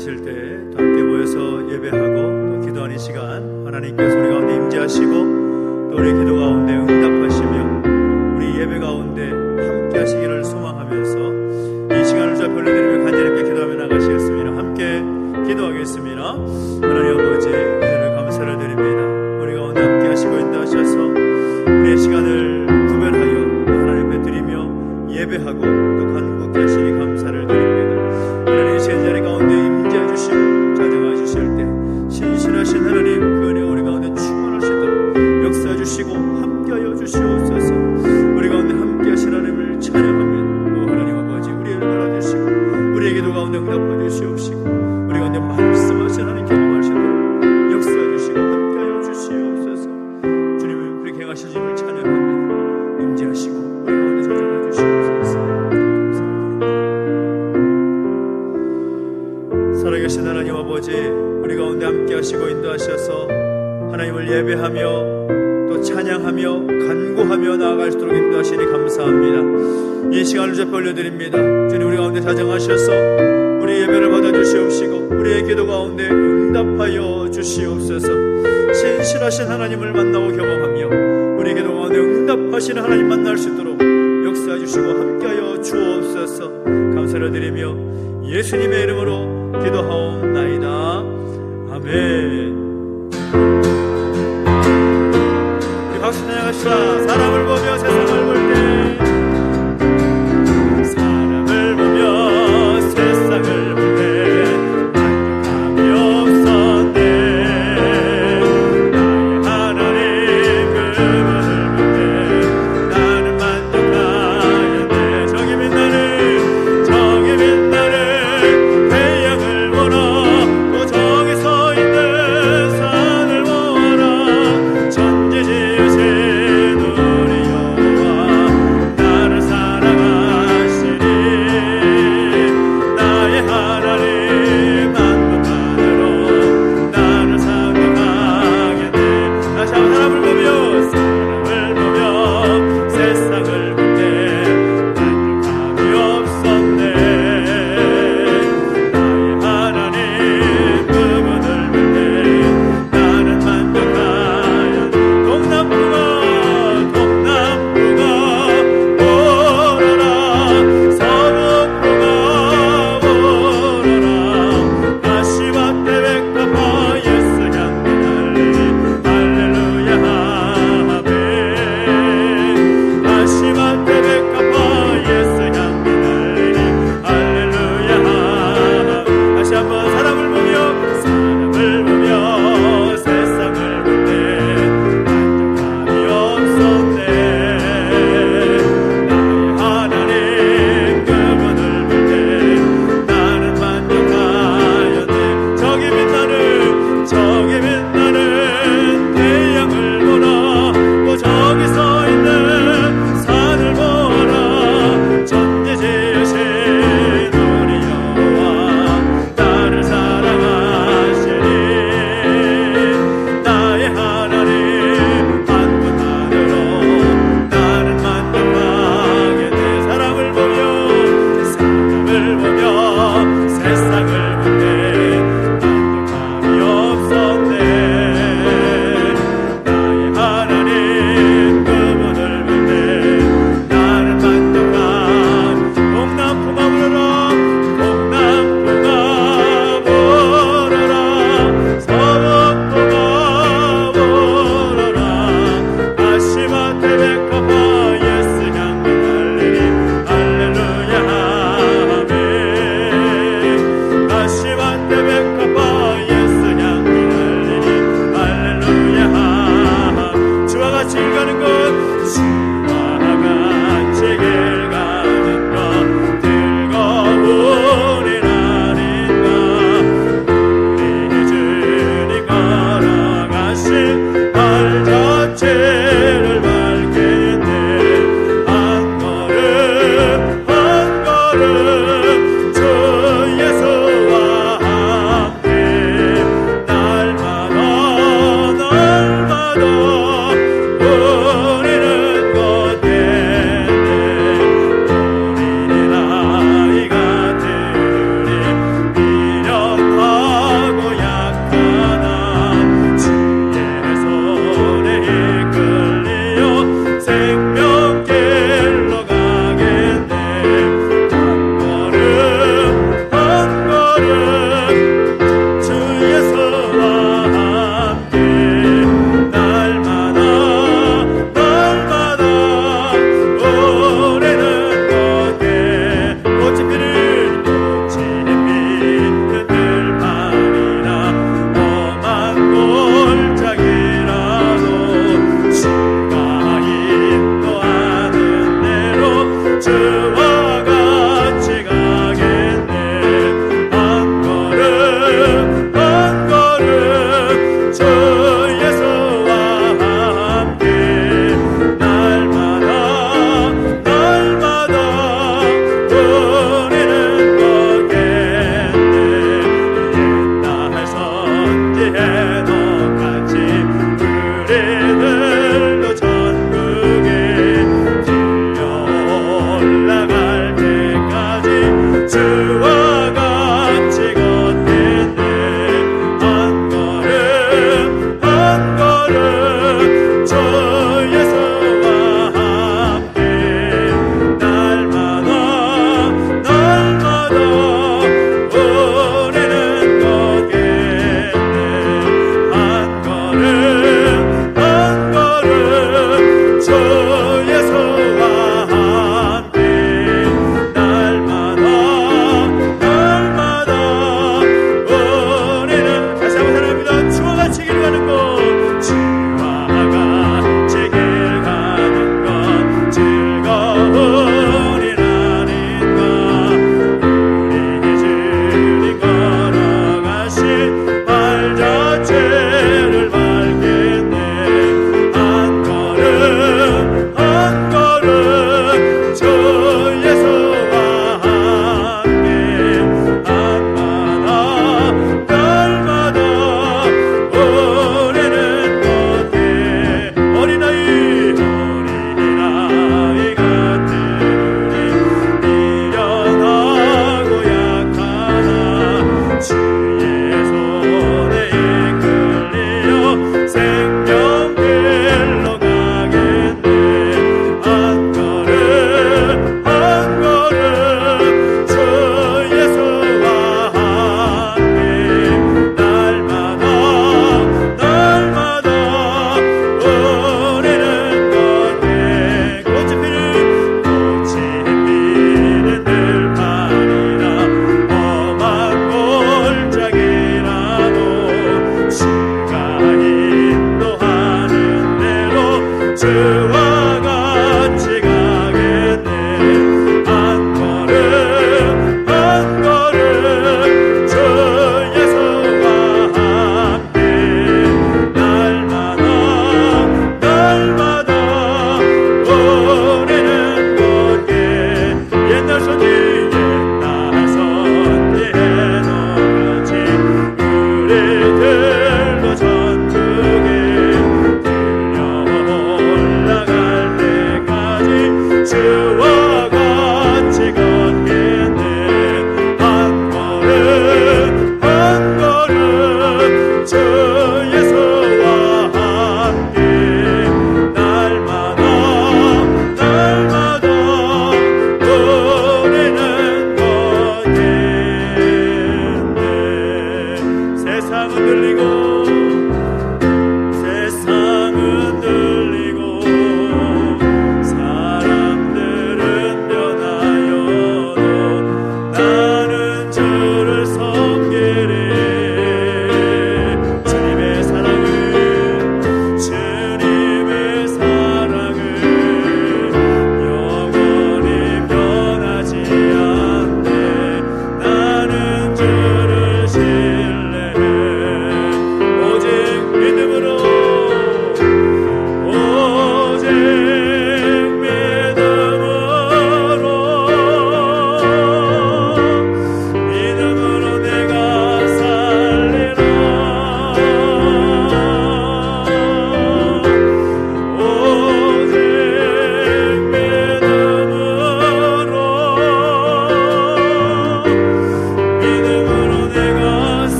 하실 때 또 함께 모여서 예배하고 또 기도하는 시간 하나님께서 우리 가운데 임재하시고 또 우리 기도 가운데 응답하시며 우리 예배 가운데 함께 하시기를 소망하면서 이 시간을 저 별로드리며 간절히 기도하며 나가시겠습니다. 함께 기도하겠습니다. 하나님 아버지 은혜를 감사를 드립니다. 우리 가운데 함께 하시고 인도하셔서 우리의 시간을 구별하여 하나님 앞에 드리며 예배하고 또 간구케 하시니 감사를 드립니다. 하나님 이 시간 자리 가운데 임재해 주시고 자정해 주실 때 신실하신 하나님 그 은혜 우리 가운데 충만하시도록 역사해 주시고 함께하여 주시옵소서. 우리 가운데 함께하신 하나님을 찬양합니다. 오 하나님 아버지 우리를 알아주시고 우리의 기도 가운데 응답해 주시옵시고 우리 가운데 말씀하신 하나님 경험하시도록 역사해 주시고 함께하여 주시옵소서. 주님은 그렇게 행하신 주님을 찬양합니다. 임재하시고 우리 가운데 자정해 주시옵소서. 살아계신 하나님 아버지 우리 가운데 함께 하시고 인도하셔서 하나님을 예배하며 또 찬양하며 간구하며 나아갈 수 있도록 인도하시니 감사합니다. 이 시간을 제때 올려드립니다. 주님 우리 가운데 자정하셔서 우리 예배를 받아주시옵시고 우리의 기도 가운데 응답하여 주시옵소서. 신실하신 하나님을 만나고 경험하며 우리 기도 가운데 응답하시는 하나님 만날 수 있도록 역사해 주시고 함께하여 주옵소서. 감사를 드리며 예수님의 이름으로 기도하옵나이다. 아멘. 우리 박수 나가시다. 사람을 보며 세상을 볼 때 사람을 보며 세상을 볼 때 만족함이 없었네. 나의 하나님 그분을 볼 때 나는 만족하였네. 정이 빛나는 태양을 보나 주와 같이 걷겠네. 한 걸음 한 걸음 주 예수와 함께 날마다 우리는 걷겠네. 한 걸음 한 걸음 주 예수와 함께 날마다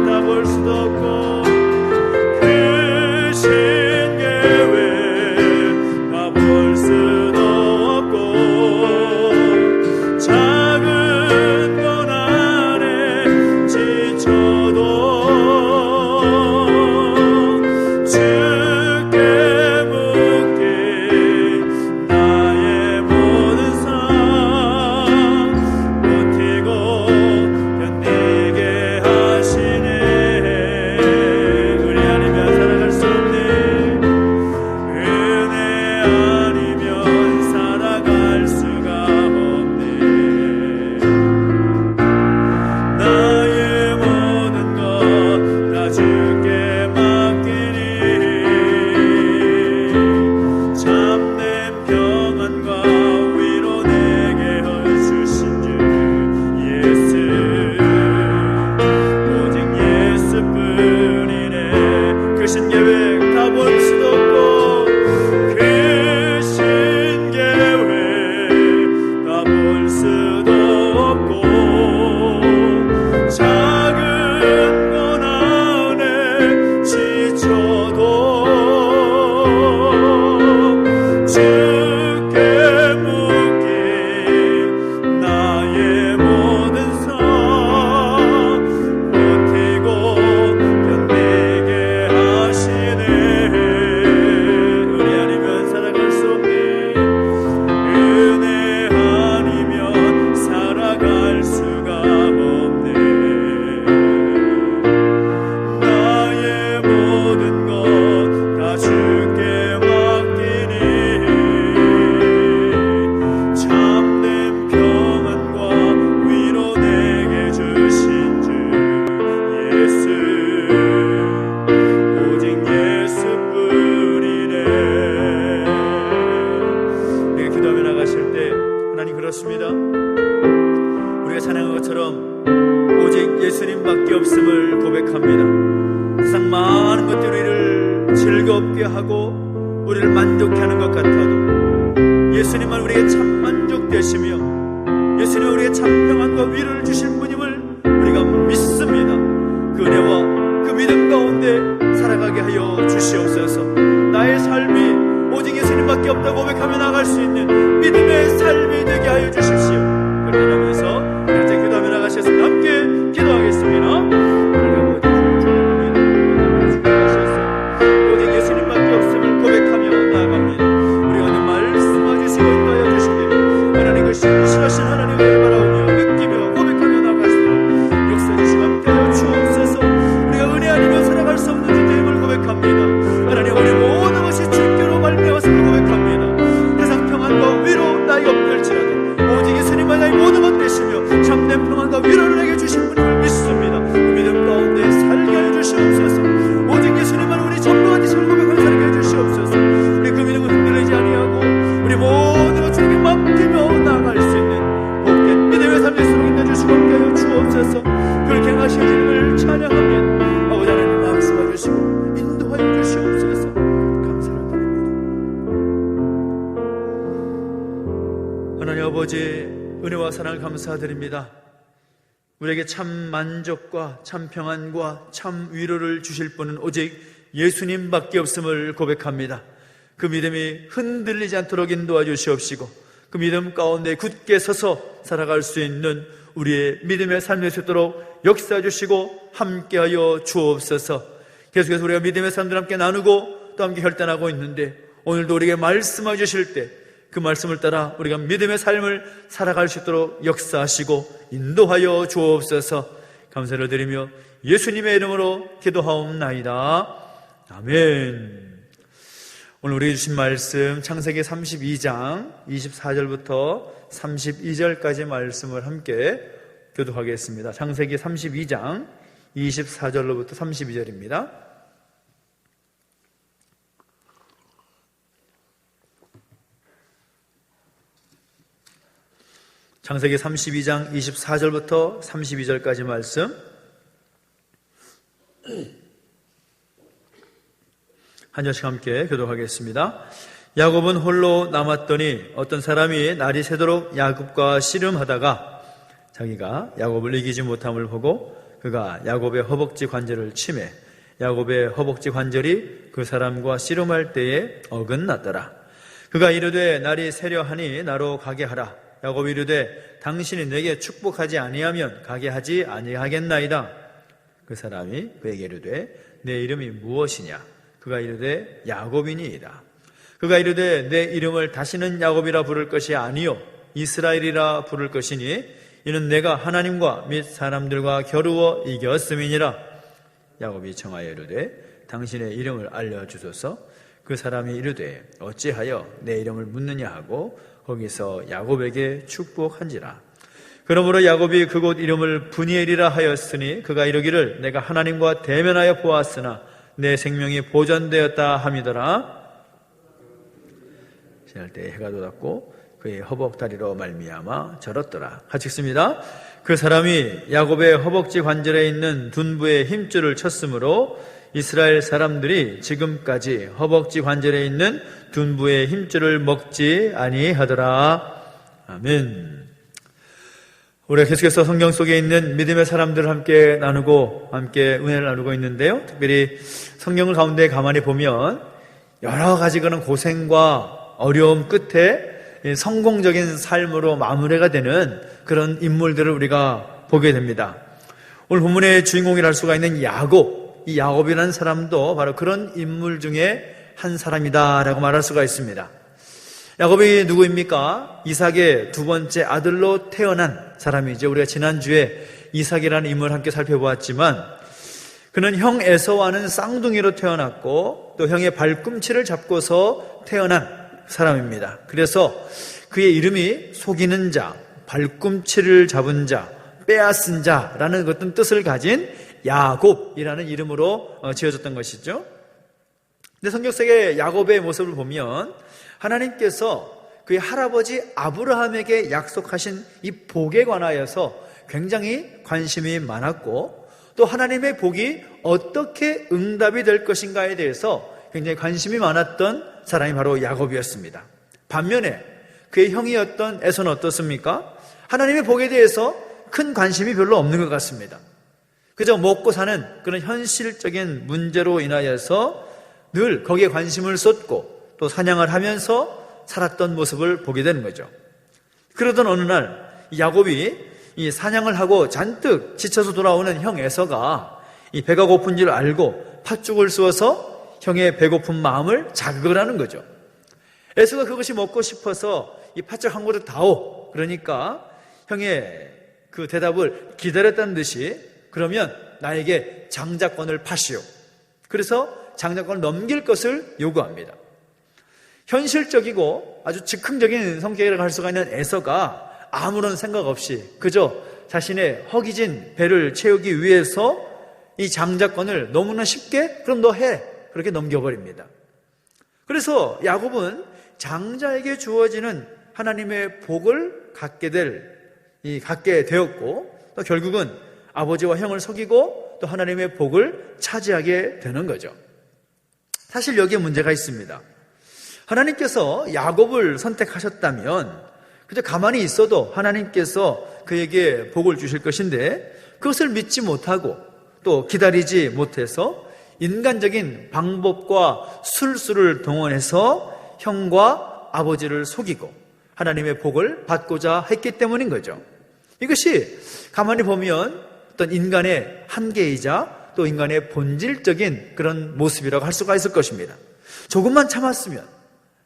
다 볼 수도 없고 그 신계획 다 볼 수도 없고 작은 건 안에 지쳐도 주께 묻기 나의 모든 삶 버티고 견디게 하시네. 은혜 아니면 살아갈 수 없네. 은혜 아니면 살아갈 수가 없네. 나의 모든 것 다 주께 맡기니 참된 평안과 위로 내게 주신 주 예수 오직 예수뿐이네. 그 신계획 다 볼 수도 없고 그 신계획 다 볼 수도 없고 작은 건 안에 지쳐도 주께 묻기 나의 모든 삶 버티고 견디게 하시네. 은혜 아니면 살아갈 수 없네. 은혜 아니면 살아갈 수가 없네. 나의 모든 것 다 주께 맡기니 참된 평안과 위로 내게 주신 주 예수 오직 예수뿐이네. 우리가 기도하며 나가실 때 하나님 그렇습니다. 우리가 찬양한 것처럼 오직 예수님밖에 없음을 고백합니다. 세상 많은 것들이 우리를 즐겁게 하고 우리를 만족해 하는 것 같아도 예수님만 우리에게 참 만족되시며 예수님은 우리에게 참 평안과 위로를 주실 분임을 우리가 믿습니다. 그 은혜와 그 믿음 가운데 살아가게 하여 주시옵소서. 나의 삶이 오직 예수님밖에 없다고 고백하며 나갈 수 있는 믿음의 삶이 되게 하여 주십시오. 그렇게 하면서 이제 기도하며 나가셨습니다. 함께 기도하겠습니다. 오직 예수님밖에 없음을 고백하며 나아갑니다. 우리 오늘 말씀해 주시고 인도하여 주시되 하나님 그 신실하신 하나님을 바라오며 느끼며 고백하며 나가시도록 역사해 주시고 함께하여 주옵소서. 우리가 은혜 아니면 살아갈 수 없는 주님을 고백합니다. 하나님 우리 모든 것이 주께로 말미암았음을 고백합니다. 세상 평안과 위로 나의 없을지라도 오직 예수님만 나의 모든 것 되시며 참된 평안과 위로를 내게 주신 분임을 믿습니다. 그 믿음 가운데 살게 하여 주시옵소서. 오직 예수님만 우리 전부가 되심을 고백하며 살게 하여 주시옵소서. 우리 그 믿음을 흔들리지 아니하고 우리 모든 것 주님께 맡기며 나아갈 수 있는 복된 믿음의 삶 되시도록 인도해주시고 함께 하여 주옵소서. 그렇게 행하신 주님을 찬양합니다. 아버지 하나님 말씀해 주시고 인도하여 주시옵소서. 감사를 드립니다. 하나님 아버지 은혜와 사랑을 감사드립니다. 우리에게 참 만족과 참 평안과 참 위로를 주실 분은 오직 예수님밖에 없음을 고백합니다. 그 믿음이 흔들리지 않도록 인도해 주시옵시고 그 믿음 가운데 굳게 서서 살아갈 수 있는 우리의 믿음의 삶이 되도록 역사해 주시고 함께하여 주옵소서. 계속해서 우리가 믿음의 삶들 함께 나누고 또 함께 혈단하고 있는데 오늘도 우리에게 말씀해 주실 때 그 말씀을 따라 우리가 믿음의 삶을 살아갈 수 있도록 역사하시고 인도하여 주옵소서. 감사를 드리며 예수님의 이름으로 기도하옵나이다. 아멘. 오늘 우리에게 주신 말씀 창세기 32장 24절부터 32절까지 말씀을 함께 교독하겠습니다. 창세기 32장 24절로부터 32절입니다. 창세기 32장 24절부터 32절까지 말씀 한 절씩 함께 교독하겠습니다. 야곱은 홀로 남았더니 어떤 사람이 날이 새도록 야곱과 씨름하다가 자기가 야곱을 이기지 못함을 보고 그가 야곱의 허벅지 관절을 치매 야곱의 허벅지 관절이 그 사람과 씨름할 때에 어긋났더라. 그가 이르되 날이 세려하니 나로 가게 하라. 야곱이 이르되 당신이 내게 축복하지 아니하면 가게 하지 아니하겠나이다. 그 사람이 그에게 이르되 내 이름이 무엇이냐? 그가 이르되 야곱이니이다. 그가 이르되 내 이름을 다시는 야곱이라 부를 것이 아니요 이스라엘이라 부를 것이니 이는 내가 하나님과 및 사람들과 겨루어 이겼음이니라. 야곱이 청하여 이르되 당신의 이름을 알려주소서. 그 사람이 이르되 어찌하여 내 이름을 묻느냐 하고 거기서 야곱에게 축복한지라. 그러므로 야곱이 그곳 이름을 브니엘이라 하였으니 그가 이르기를 내가 하나님과 대면하여 보았으나 내 생명이 보존되었다 함이더라. 지날 때 해가 돋았고 그의 허벅다리로 말미암아 절었더라. 같이 읽습니다. 그 사람이 야곱의 허벅지 관절에 있는 둔부의 힘줄을 쳤으므로 이스라엘 사람들이 지금까지 허벅지 관절에 있는 둔부의 힘줄을 먹지 아니하더라. 아멘. 우리가 계속해서 성경 속에 있는 믿음의 사람들을 함께 나누고 함께 은혜를 나누고 있는데요. 특별히 성경을 가운데 가만히 보면 여러 가지 그런 고생과 어려움 끝에 성공적인 삶으로 마무리가 되는 그런 인물들을 우리가 보게 됩니다. 오늘 본문의 주인공이라 할 수가 있는 야곱, 이 야곱이라는 사람도 바로 그런 인물 중에 한 사람이다라고 말할 수가 있습니다. 야곱이 누구입니까? 이삭의 두 번째 아들로 태어난 사람이죠. 우리가 지난주에 이삭이라는 인물을 함께 살펴보았지만 그는 형 에서와는 쌍둥이로 태어났고 또 형의 발꿈치를 잡고서 태어난 사람입니다. 그래서 그의 이름이 속이는 자, 발꿈치를 잡은 자, 빼앗은 자라는 어떤 뜻을 가진 야곱이라는 이름으로 지어졌던 것이죠. 근데 성경 속의 야곱의 모습을 보면 하나님께서 그의 할아버지 아브라함에게 약속하신 이 복에 관하여서 굉장히 관심이 많았고 또 하나님의 복이 어떻게 응답이 될 것인가에 대해서 굉장히 관심이 많았던 사람이 바로 야곱이었습니다. 반면에 그의 형이었던 에서는 어떻습니까? 하나님의 복에 대해서 큰 관심이 별로 없는 것 같습니다. 그저 먹고 사는 그런 현실적인 문제로 인하여서 늘 거기에 관심을 쏟고 또 사냥을 하면서 살았던 모습을 보게 되는 거죠. 그러던 어느 날 야곱이 이 사냥을 하고 잔뜩 지쳐서 돌아오는 형 에서가 이 배가 고픈 줄 알고 팥죽을 쑤어서 형의 배고픈 마음을 자극을 하는 거죠. 에서가 그것이 먹고 싶어서 이 팥죽 한 그릇 다오. 그러니까 형의 그 대답을 기다렸다는 듯이 그러면 나에게 장자권을 파시오. 그래서 장자권을 넘길 것을 요구합니다. 현실적이고 아주 즉흥적인 성격이라고 할 수가 있는 에서가 아무런 생각 없이 그저 자신의 허기진 배를 채우기 위해서 이 장자권을 너무나 쉽게 그럼 너 해. 그렇게 넘겨버립니다. 그래서 야곱은 장자에게 주어지는 하나님의 복을 갖게 되었고 또 결국은 아버지와 형을 속이고 또 하나님의 복을 차지하게 되는 거죠. 사실 여기에 문제가 있습니다. 하나님께서 야곱을 선택하셨다면 그저 가만히 있어도 하나님께서 그에게 복을 주실 것인데 그것을 믿지 못하고 또 기다리지 못해서 인간적인 방법과 술수를 동원해서 형과 아버지를 속이고 하나님의 복을 받고자 했기 때문인 거죠. 이것이 가만히 보면 어떤 인간의 한계이자 또 인간의 본질적인 그런 모습이라고 할 수가 있을 것입니다. 조금만 참았으면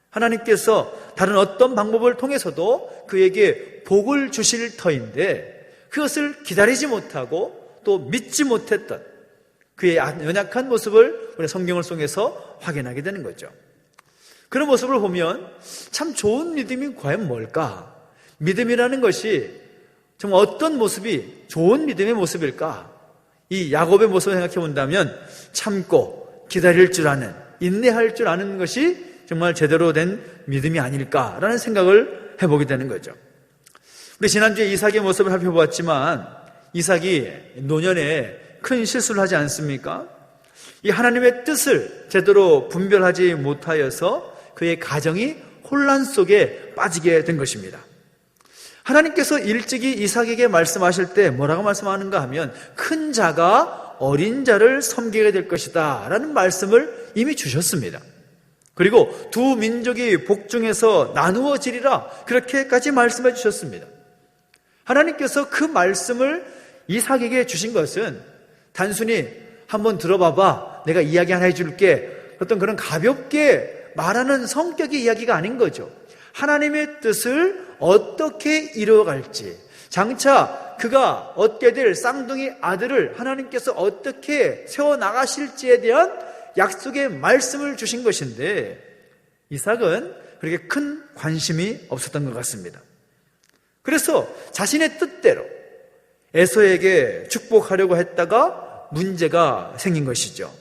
하나님께서 다른 어떤 방법을 통해서도 그에게 복을 주실 터인데 그것을 기다리지 못하고 또 믿지 못했던 그의 연약한 모습을 우리 성경을 통해서 확인하게 되는 거죠. 그런 모습을 보면 참 좋은 믿음이 과연 뭘까? 믿음이라는 것이 정말 어떤 모습이 좋은 믿음의 모습일까? 이 야곱의 모습을 생각해 본다면 참고 기다릴 줄 아는, 인내할 줄 아는 것이 정말 제대로 된 믿음이 아닐까라는 생각을 해보게 되는 거죠. 우리 지난주에 이삭의 모습을 살펴보았지만 이삭이 노년에 큰 실수를 하지 않습니까? 이 하나님의 뜻을 제대로 분별하지 못하여서 그의 가정이 혼란 속에 빠지게 된 것입니다. 하나님께서 일찍이 이삭에게 말씀하실 때 뭐라고 말씀하는가 하면 큰 자가 어린 자를 섬기게 될 것이다 라는 말씀을 이미 주셨습니다. 그리고 두 민족이 복중에서 나누어지리라 그렇게까지 말씀해 주셨습니다. 하나님께서 그 말씀을 이삭에게 주신 것은 단순히 한번 들어봐봐, 내가 이야기 하나 해줄게, 어떤 그런 가볍게 말하는 성격의 이야기가 아닌 거죠. 하나님의 뜻을 어떻게 이루어갈지, 장차 그가 얻게 될 쌍둥이 아들을 하나님께서 어떻게 세워나가실지에 대한 약속의 말씀을 주신 것인데 이삭은 그렇게 큰 관심이 없었던 것 같습니다. 그래서 자신의 뜻대로 에서에게 축복하려고 했다가 문제가 생긴 것이죠.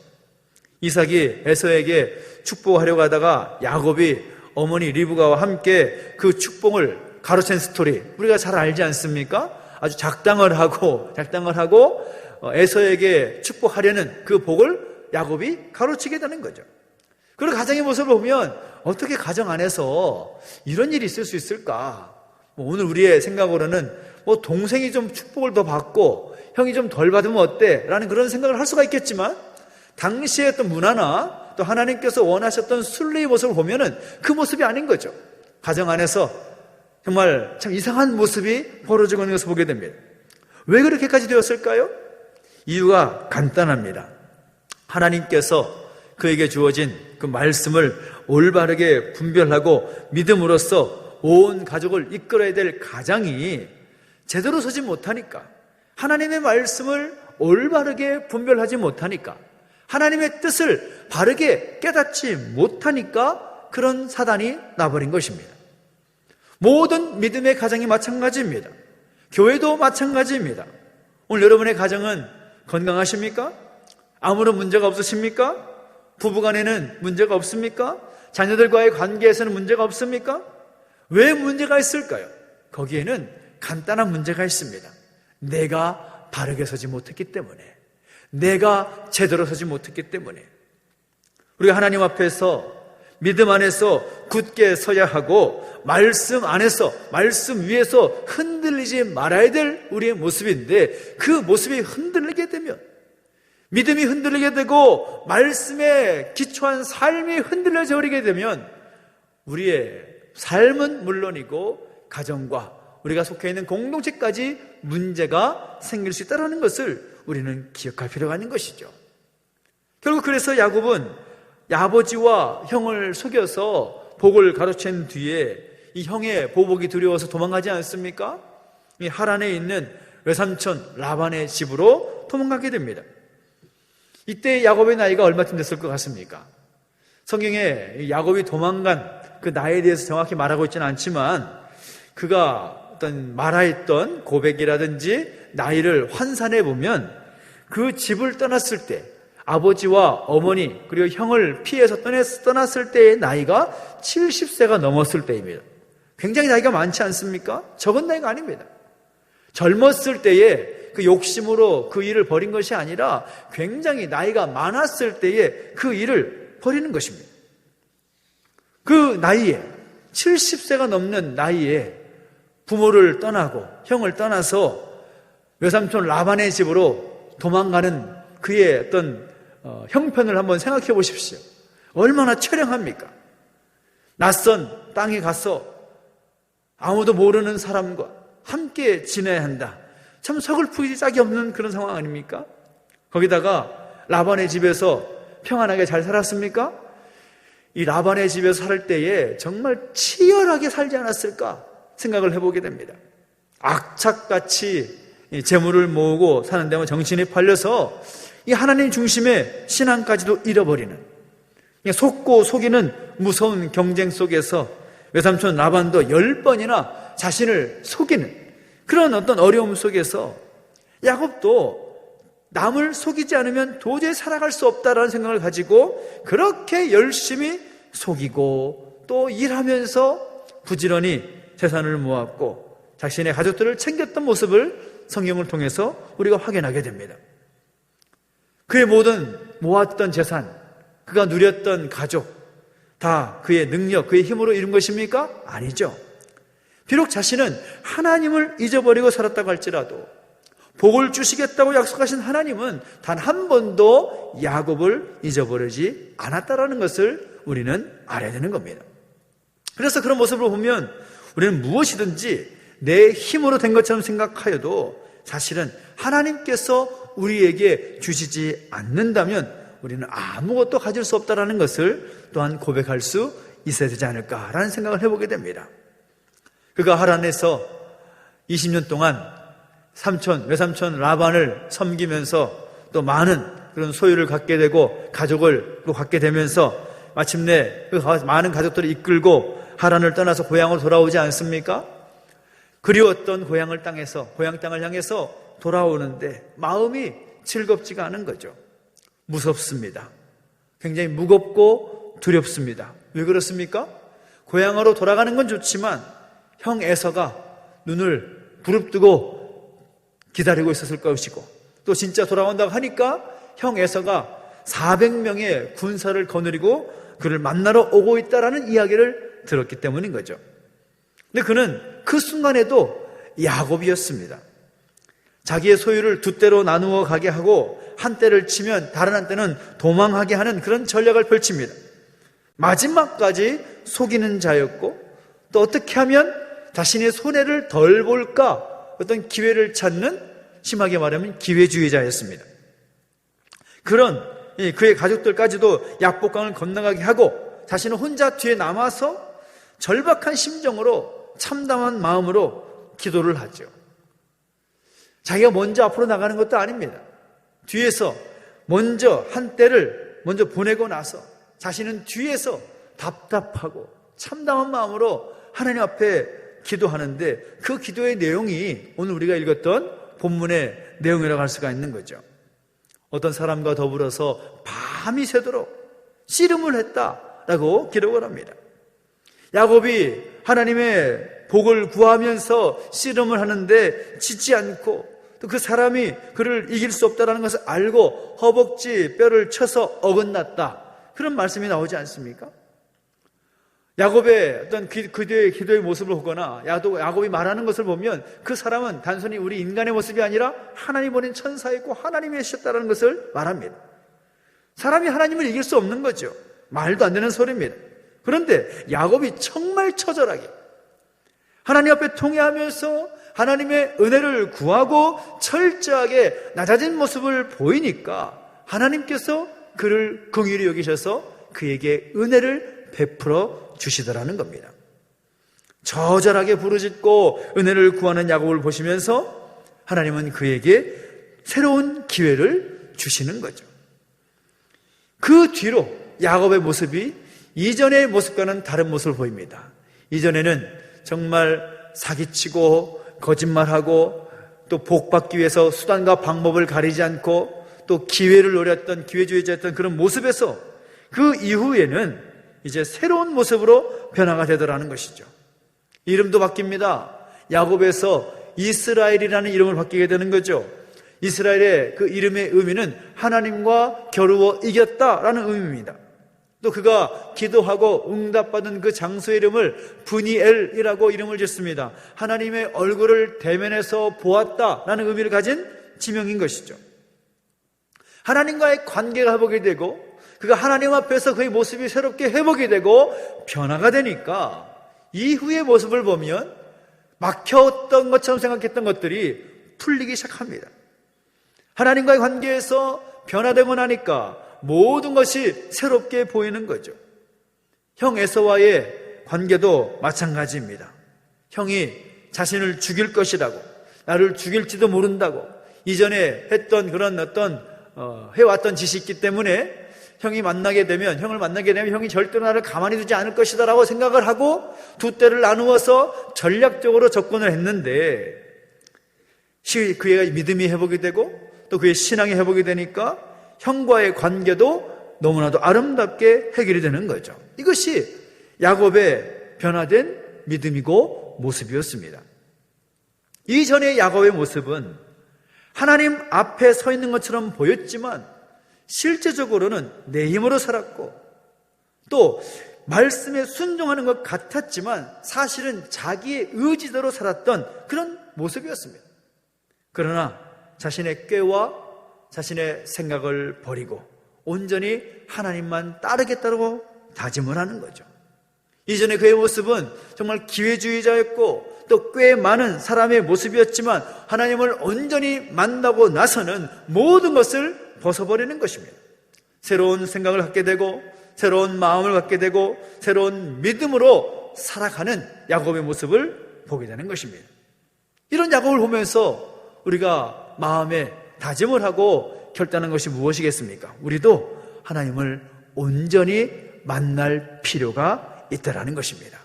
이삭이 에서에게 축복하려고 하다가 야곱이 어머니 리브가와 함께 그 축복을 가로챈 스토리 우리가 잘 알지 않습니까? 아주 작당을 하고 에서에게 축복하려는 그 복을 야곱이 가로치게 되는 거죠. 그리고 가정의 모습을 보면 어떻게 가정 안에서 이런 일이 있을 수 있을까? 오늘 우리의 생각으로는 동생이 좀 축복을 더 받고 형이 좀 덜 받으면 어때? 라는 그런 생각을 할 수가 있겠지만 당시의 어떤 문화나 또 하나님께서 원하셨던 순례의 모습을 보면은 그 모습이 아닌 거죠. 가정 안에서 정말 참 이상한 모습이 벌어지고 있는 것을 보게 됩니다. 왜 그렇게까지 되었을까요? 이유가 간단합니다. 하나님께서 그에게 주어진 그 말씀을 올바르게 분별하고 믿음으로써 온 가족을 이끌어야 될 가장이 제대로 서지 못하니까, 하나님의 말씀을 올바르게 분별하지 못하니까, 하나님의 뜻을 바르게 깨닫지 못하니까 그런 사단이 나버린 것입니다. 모든 믿음의 가정이 마찬가지입니다. 교회도 마찬가지입니다. 오늘 여러분의 가정은 건강하십니까? 아무런 문제가 없으십니까? 부부간에는 문제가 없습니까? 자녀들과의 관계에서는 문제가 없습니까? 왜 문제가 있을까요? 거기에는 간단한 문제가 있습니다. 내가 바르게 서지 못했기 때문에, 내가 제대로 서지 못했기 때문에. 우리가 하나님 앞에서 믿음 안에서 굳게 서야 하고 말씀 안에서, 말씀 위에서 흔들리지 말아야 될 우리의 모습인데, 그 모습이 흔들리게 되면, 믿음이 흔들리게 되고 말씀에 기초한 삶이 흔들려져 버리게 되면 우리의 삶은 물론이고 가정과 우리가 속해 있는 공동체까지 문제가 생길 수 있다는 것을 우리는 기억할 필요가 있는 것이죠. 결국 그래서 야곱은 아버지와 형을 속여서 복을 가로챈 뒤에 이 형의 보복이 두려워서 도망가지 않습니까? 이 하란에 있는 외삼촌 라반의 집으로 도망가게 됩니다. 이때 야곱의 나이가 얼마쯤 됐을 것 같습니까? 성경에 야곱이 도망간 그 나이에 대해서 정확히 말하고 있지는 않지만 그가 어떤 말하였던 고백이라든지 나이를 환산해 보면 그 집을 떠났을 때 아버지와 어머니 그리고 형을 피해서 떠났을 때의 나이가 70세가 넘었을 때입니다. 굉장히 나이가 많지 않습니까? 적은 나이가 아닙니다. 젊었을 때에 그 욕심으로 그 일을 벌인 것이 아니라 굉장히 나이가 많았을 때에 그 일을 벌이는 것입니다. 그 나이에 70세가 넘는 나이에 부모를 떠나고 형을 떠나서 외삼촌 라반의 집으로 도망가는 그의 어떤 형편을 한번 생각해 보십시오. 얼마나 처량합니까? 낯선 땅에 가서 아무도 모르는 사람과 함께 지내야 한다. 참 서글프기 짝이 없는 그런 상황 아닙니까? 거기다가 라반의 집에서 평안하게 잘 살았습니까? 이 라반의 집에서 살 때에 정말 치열하게 살지 않았을까 생각을 해보게 됩니다. 악착같이 재물을 모으고 사는 데만 정신이 팔려서 이 하나님 중심의 신앙까지도 잃어버리는, 속고 속이는 무서운 경쟁 속에서 외삼촌 라반도 10번이나 자신을 속이는 그런 어떤 어려움 속에서 야곱도 남을 속이지 않으면 도저히 살아갈 수 없다라는 생각을 가지고 그렇게 열심히 속이고 또 일하면서 부지런히 재산을 모았고 자신의 가족들을 챙겼던 모습을 성경을 통해서 우리가 확인하게 됩니다. 그의 모든 모았던 재산, 그가 누렸던 가족 다 그의 능력, 그의 힘으로 이룬 것입니까? 아니죠. 비록 자신은 하나님을 잊어버리고 살았다고 할지라도 복을 주시겠다고 약속하신 하나님은 단 한 번도 야곱을 잊어버리지 않았다라는 것을 우리는 알아야 되는 겁니다. 그래서 그런 모습을 보면 우리는 무엇이든지 내 힘으로 된 것처럼 생각하여도 사실은 하나님께서 우리에게 주시지 않는다면 우리는 아무것도 가질 수 없다는 것을 또한 고백할 수 있어야 되지 않을까라는 생각을 해보게 됩니다. 그가 하란에서 20년 동안 외삼촌 라반을 섬기면서 또 많은 그런 소유를 갖게 되고 가족을 또 갖게 되면서 마침내 그 많은 가족들을 이끌고 하란을 떠나서 고향으로 돌아오지 않습니까? 그리웠던 고향 땅을 향해서 돌아오는데 마음이 즐겁지가 않은 거죠. 무섭습니다. 굉장히 무겁고 두렵습니다. 왜 그렇습니까? 고향으로 돌아가는 건 좋지만 형 에서가 눈을 부릅뜨고 기다리고 있었을 것이고 또 진짜 돌아온다고 하니까 형 에서가 400명의 군사를 거느리고 그를 만나러 오고 있다라는 이야기를 들었기 때문인 거죠. 근데 그는 그 순간에도 야곱이었습니다. 자기의 소유를 두 때로 나누어 가게 하고 한 때를 치면 다른 한 때는 도망하게 하는 그런 전략을 펼칩니다. 마지막까지 속이는 자였고 또 어떻게 하면 자신의 손해를 덜 볼까 어떤 기회를 찾는 심하게 말하면 기회주의자였습니다. 그런 그의 가족들까지도 약복강을 건너가게 하고 자신은 혼자 뒤에 남아서 절박한 심정으로 참담한 마음으로 기도를 하죠. 자기가 먼저 앞으로 나가는 것도 아닙니다. 뒤에서 먼저 한 때를 먼저 보내고 나서 자신은 뒤에서 답답하고 참담한 마음으로 하나님 앞에 기도하는데 그 기도의 내용이 오늘 우리가 읽었던 본문의 내용이라고 할 수가 있는 거죠. 어떤 사람과 더불어서 밤이 새도록 씨름을 했다라고 기록을 합니다. 야곱이 하나님의 복을 구하면서 씨름을 하는데 지지 않고 또 그 사람이 그를 이길 수 없다는 것을 알고 허벅지 뼈를 쳐서 어긋났다. 그런 말씀이 나오지 않습니까? 야곱의 어떤 기도의 모습을 보거나 야곱이 말하는 것을 보면 그 사람은 단순히 우리 인간의 모습이 아니라 하나님 보낸 천사였고 하나님이 하셨다는 것을 말합니다. 사람이 하나님을 이길 수 없는 거죠. 말도 안 되는 소리입니다. 그런데 야곱이 정말 처절하게 하나님 앞에 통회하면서 하나님의 은혜를 구하고 철저하게 낮아진 모습을 보이니까 하나님께서 그를 긍휼히 여기셔서 그에게 은혜를 베풀어 주시더라는 겁니다. 저절하게 부르짖고 은혜를 구하는 야곱을 보시면서 하나님은 그에게 새로운 기회를 주시는 거죠. 그 뒤로 야곱의 모습이 이전의 모습과는 다른 모습을 보입니다. 이전에는 정말 사기치고 거짓말하고 또 복받기 위해서 수단과 방법을 가리지 않고 또 기회를 노렸던 기회주의자였던 그런 모습에서 그 이후에는 이제 새로운 모습으로 변화가 되더라는 것이죠. 이름도 바뀝니다. 야곱에서 이스라엘이라는 이름을 바뀌게 되는 거죠. 이스라엘의 그 이름의 의미는 하나님과 겨루어 이겼다라는 의미입니다. 또 그가 기도하고 응답받은 그 장소의 이름을 브니엘이라고 이름을 짓습니다. 하나님의 얼굴을 대면해서 보았다라는 의미를 가진 지명인 것이죠. 하나님과의 관계가 회복이 되고 그가 하나님 앞에서 그의 모습이 새롭게 회복이 되고 변화가 되니까 이후의 모습을 보면 막혔던 것처럼 생각했던 것들이 풀리기 시작합니다. 하나님과의 관계에서 변화되고 나니까 모든 것이 새롭게 보이는 거죠. 형 에서와의 관계도 마찬가지입니다. 형이 자신을 죽일 것이라고, 나를 죽일지도 모른다고 이전에 했던 그런 해왔던 짓이 있기 때문에 형을 만나게 되면 형이 절대로 나를 가만히 두지 않을 것이다 라고 생각을 하고 두 때를 나누어서 전략적으로 접근을 했는데 그의 믿음이 회복이 되고 또 그의 신앙이 회복이 되니까 형과의 관계도 너무나도 아름답게 해결이 되는 거죠. 이것이 야곱의 변화된 믿음이고 모습이었습니다. 이전의 야곱의 모습은 하나님 앞에 서 있는 것처럼 보였지만 실제적으로는 내 힘으로 살았고 또 말씀에 순종하는 것 같았지만 사실은 자기의 의지대로 살았던 그런 모습이었습니다. 그러나 자신의 꾀와 자신의 생각을 버리고 온전히 하나님만 따르겠다고 다짐을 하는 거죠. 이전에 그의 모습은 정말 기회주의자였고 또 꽤 많은 사람의 모습이었지만 하나님을 온전히 만나고 나서는 모든 것을 벗어버리는 것입니다. 새로운 생각을 갖게 되고 새로운 마음을 갖게 되고 새로운 믿음으로 살아가는 야곱의 모습을 보게 되는 것입니다. 이런 야곱을 보면서 우리가 마음에 다짐을 하고 결단한 것이 무엇이겠습니까? 우리도 하나님을 온전히 만날 필요가 있다라는 것입니다.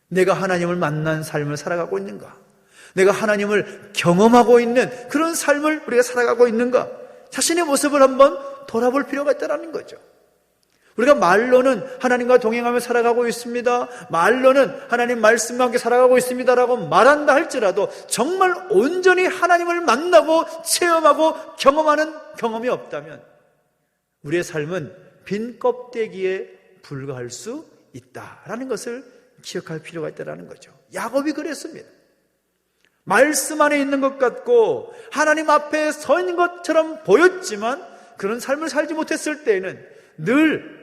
내가 하나님을 만난 삶을 살아가고 있는가? 내가 하나님을 경험하고 있는 그런 삶을 우리가 살아가고 있는가? 자신의 모습을 한번 돌아볼 필요가 있다는 거죠. 우리가 말로는 하나님과 동행하며 살아가고 있습니다, 말로는 하나님 말씀과 함께 살아가고 있습니다라고 말한다 할지라도 정말 온전히 하나님을 만나고 체험하고 경험하는 경험이 없다면 우리의 삶은 빈 껍데기에 불과할 수 있다라는 것을 기억할 필요가 있다는 거죠. 야곱이 그랬습니다. 말씀 안에 있는 것 같고 하나님 앞에 서 있는 것처럼 보였지만 그런 삶을 살지 못했을 때에는 늘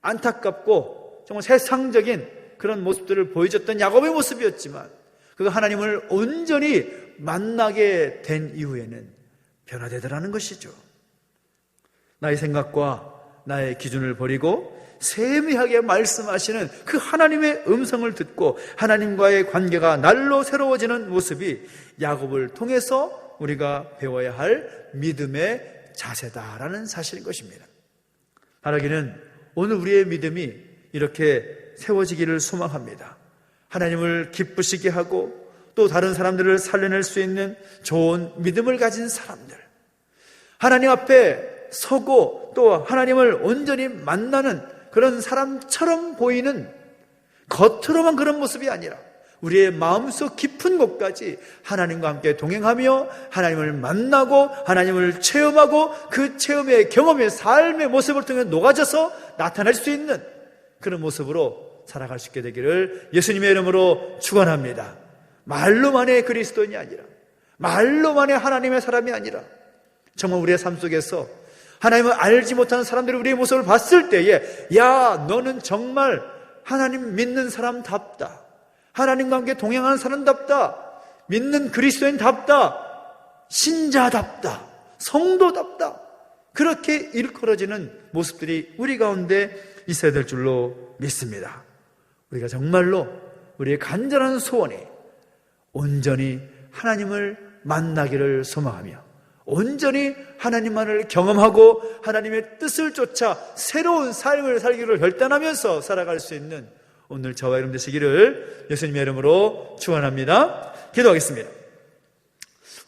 안타깝고 정말 세상적인 그런 모습들을 보여줬던 야곱의 모습이었지만 그가 하나님을 온전히 만나게 된 이후에는 변화되더라는 것이죠. 나의 생각과 나의 기준을 버리고 세미하게 말씀하시는 그 하나님의 음성을 듣고 하나님과의 관계가 날로 새로워지는 모습이 야곱을 통해서 우리가 배워야 할 믿음의 자세다라는 사실인 것입니다. 바라기는 오늘 우리의 믿음이 이렇게 세워지기를 소망합니다. 하나님을 기쁘시게 하고 또 다른 사람들을 살려낼 수 있는 좋은 믿음을 가진 사람들, 하나님 앞에 서고 또 하나님을 온전히 만나는 그런 사람처럼 보이는 겉으로만 그런 모습이 아니라 우리의 마음속 깊은 곳까지 하나님과 함께 동행하며 하나님을 만나고 하나님을 체험하고 그 체험의 경험의 삶의 모습을 통해 녹아져서 나타날 수 있는 그런 모습으로 살아갈 수 있게 되기를 예수님의 이름으로 축원합니다. 말로만의 그리스도인이 아니라 말로만의 하나님의 사람이 아니라 정말 우리의 삶 속에서 하나님을 알지 못하는 사람들이 우리의 모습을 봤을 때에 야, 너는 정말 하나님 믿는 사람답다, 하나님과 함께 동행하는 사람답다, 믿는 그리스도인답다, 신자답다, 성도답다, 그렇게 일컬어지는 모습들이 우리 가운데 있어야 될 줄로 믿습니다. 우리가 정말로 우리의 간절한 소원이 온전히 하나님을 만나기를 소망하며 온전히 하나님만을 경험하고 하나님의 뜻을 쫓아 새로운 삶을 살기를 결단하면서 살아갈 수 있는 오늘 저와 여러분 되시기를 예수님의 이름으로 축원합니다. 기도하겠습니다.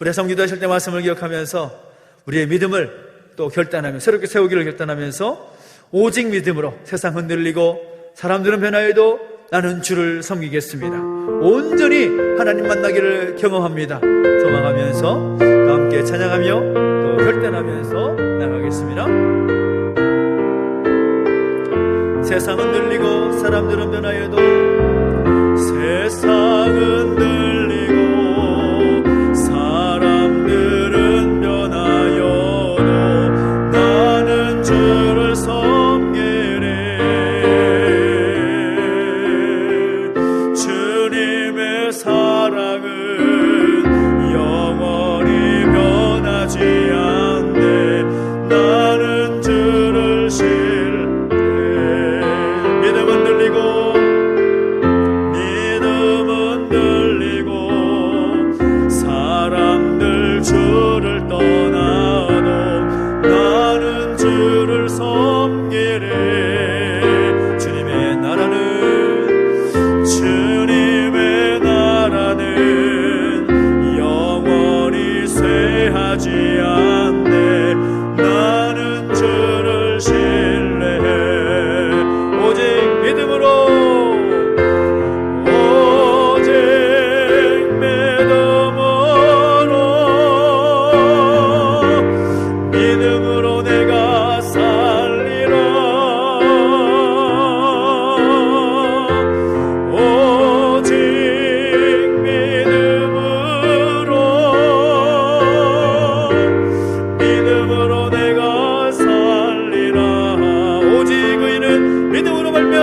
우리가 성기도하실 때 말씀을 기억하면서 우리의 믿음을 또 결단하며 새롭게 세우기를 결단하면서 오직 믿음으로 세상 흔들리고 사람들은 변화해도 나는 주를 섬기겠습니다, 온전히 하나님 만나기를 경험합니다 소망하면서 또 함께 찬양하며 또 결단하면서 나가겠습니다. 세상은 들리고 사람들은 변화해도 세상은 들리고 사람들은 변하여도 나는 주를 섬기리. 주님의 사랑은 영원히 변하지 않네. 나는 주를 믿음은 들리고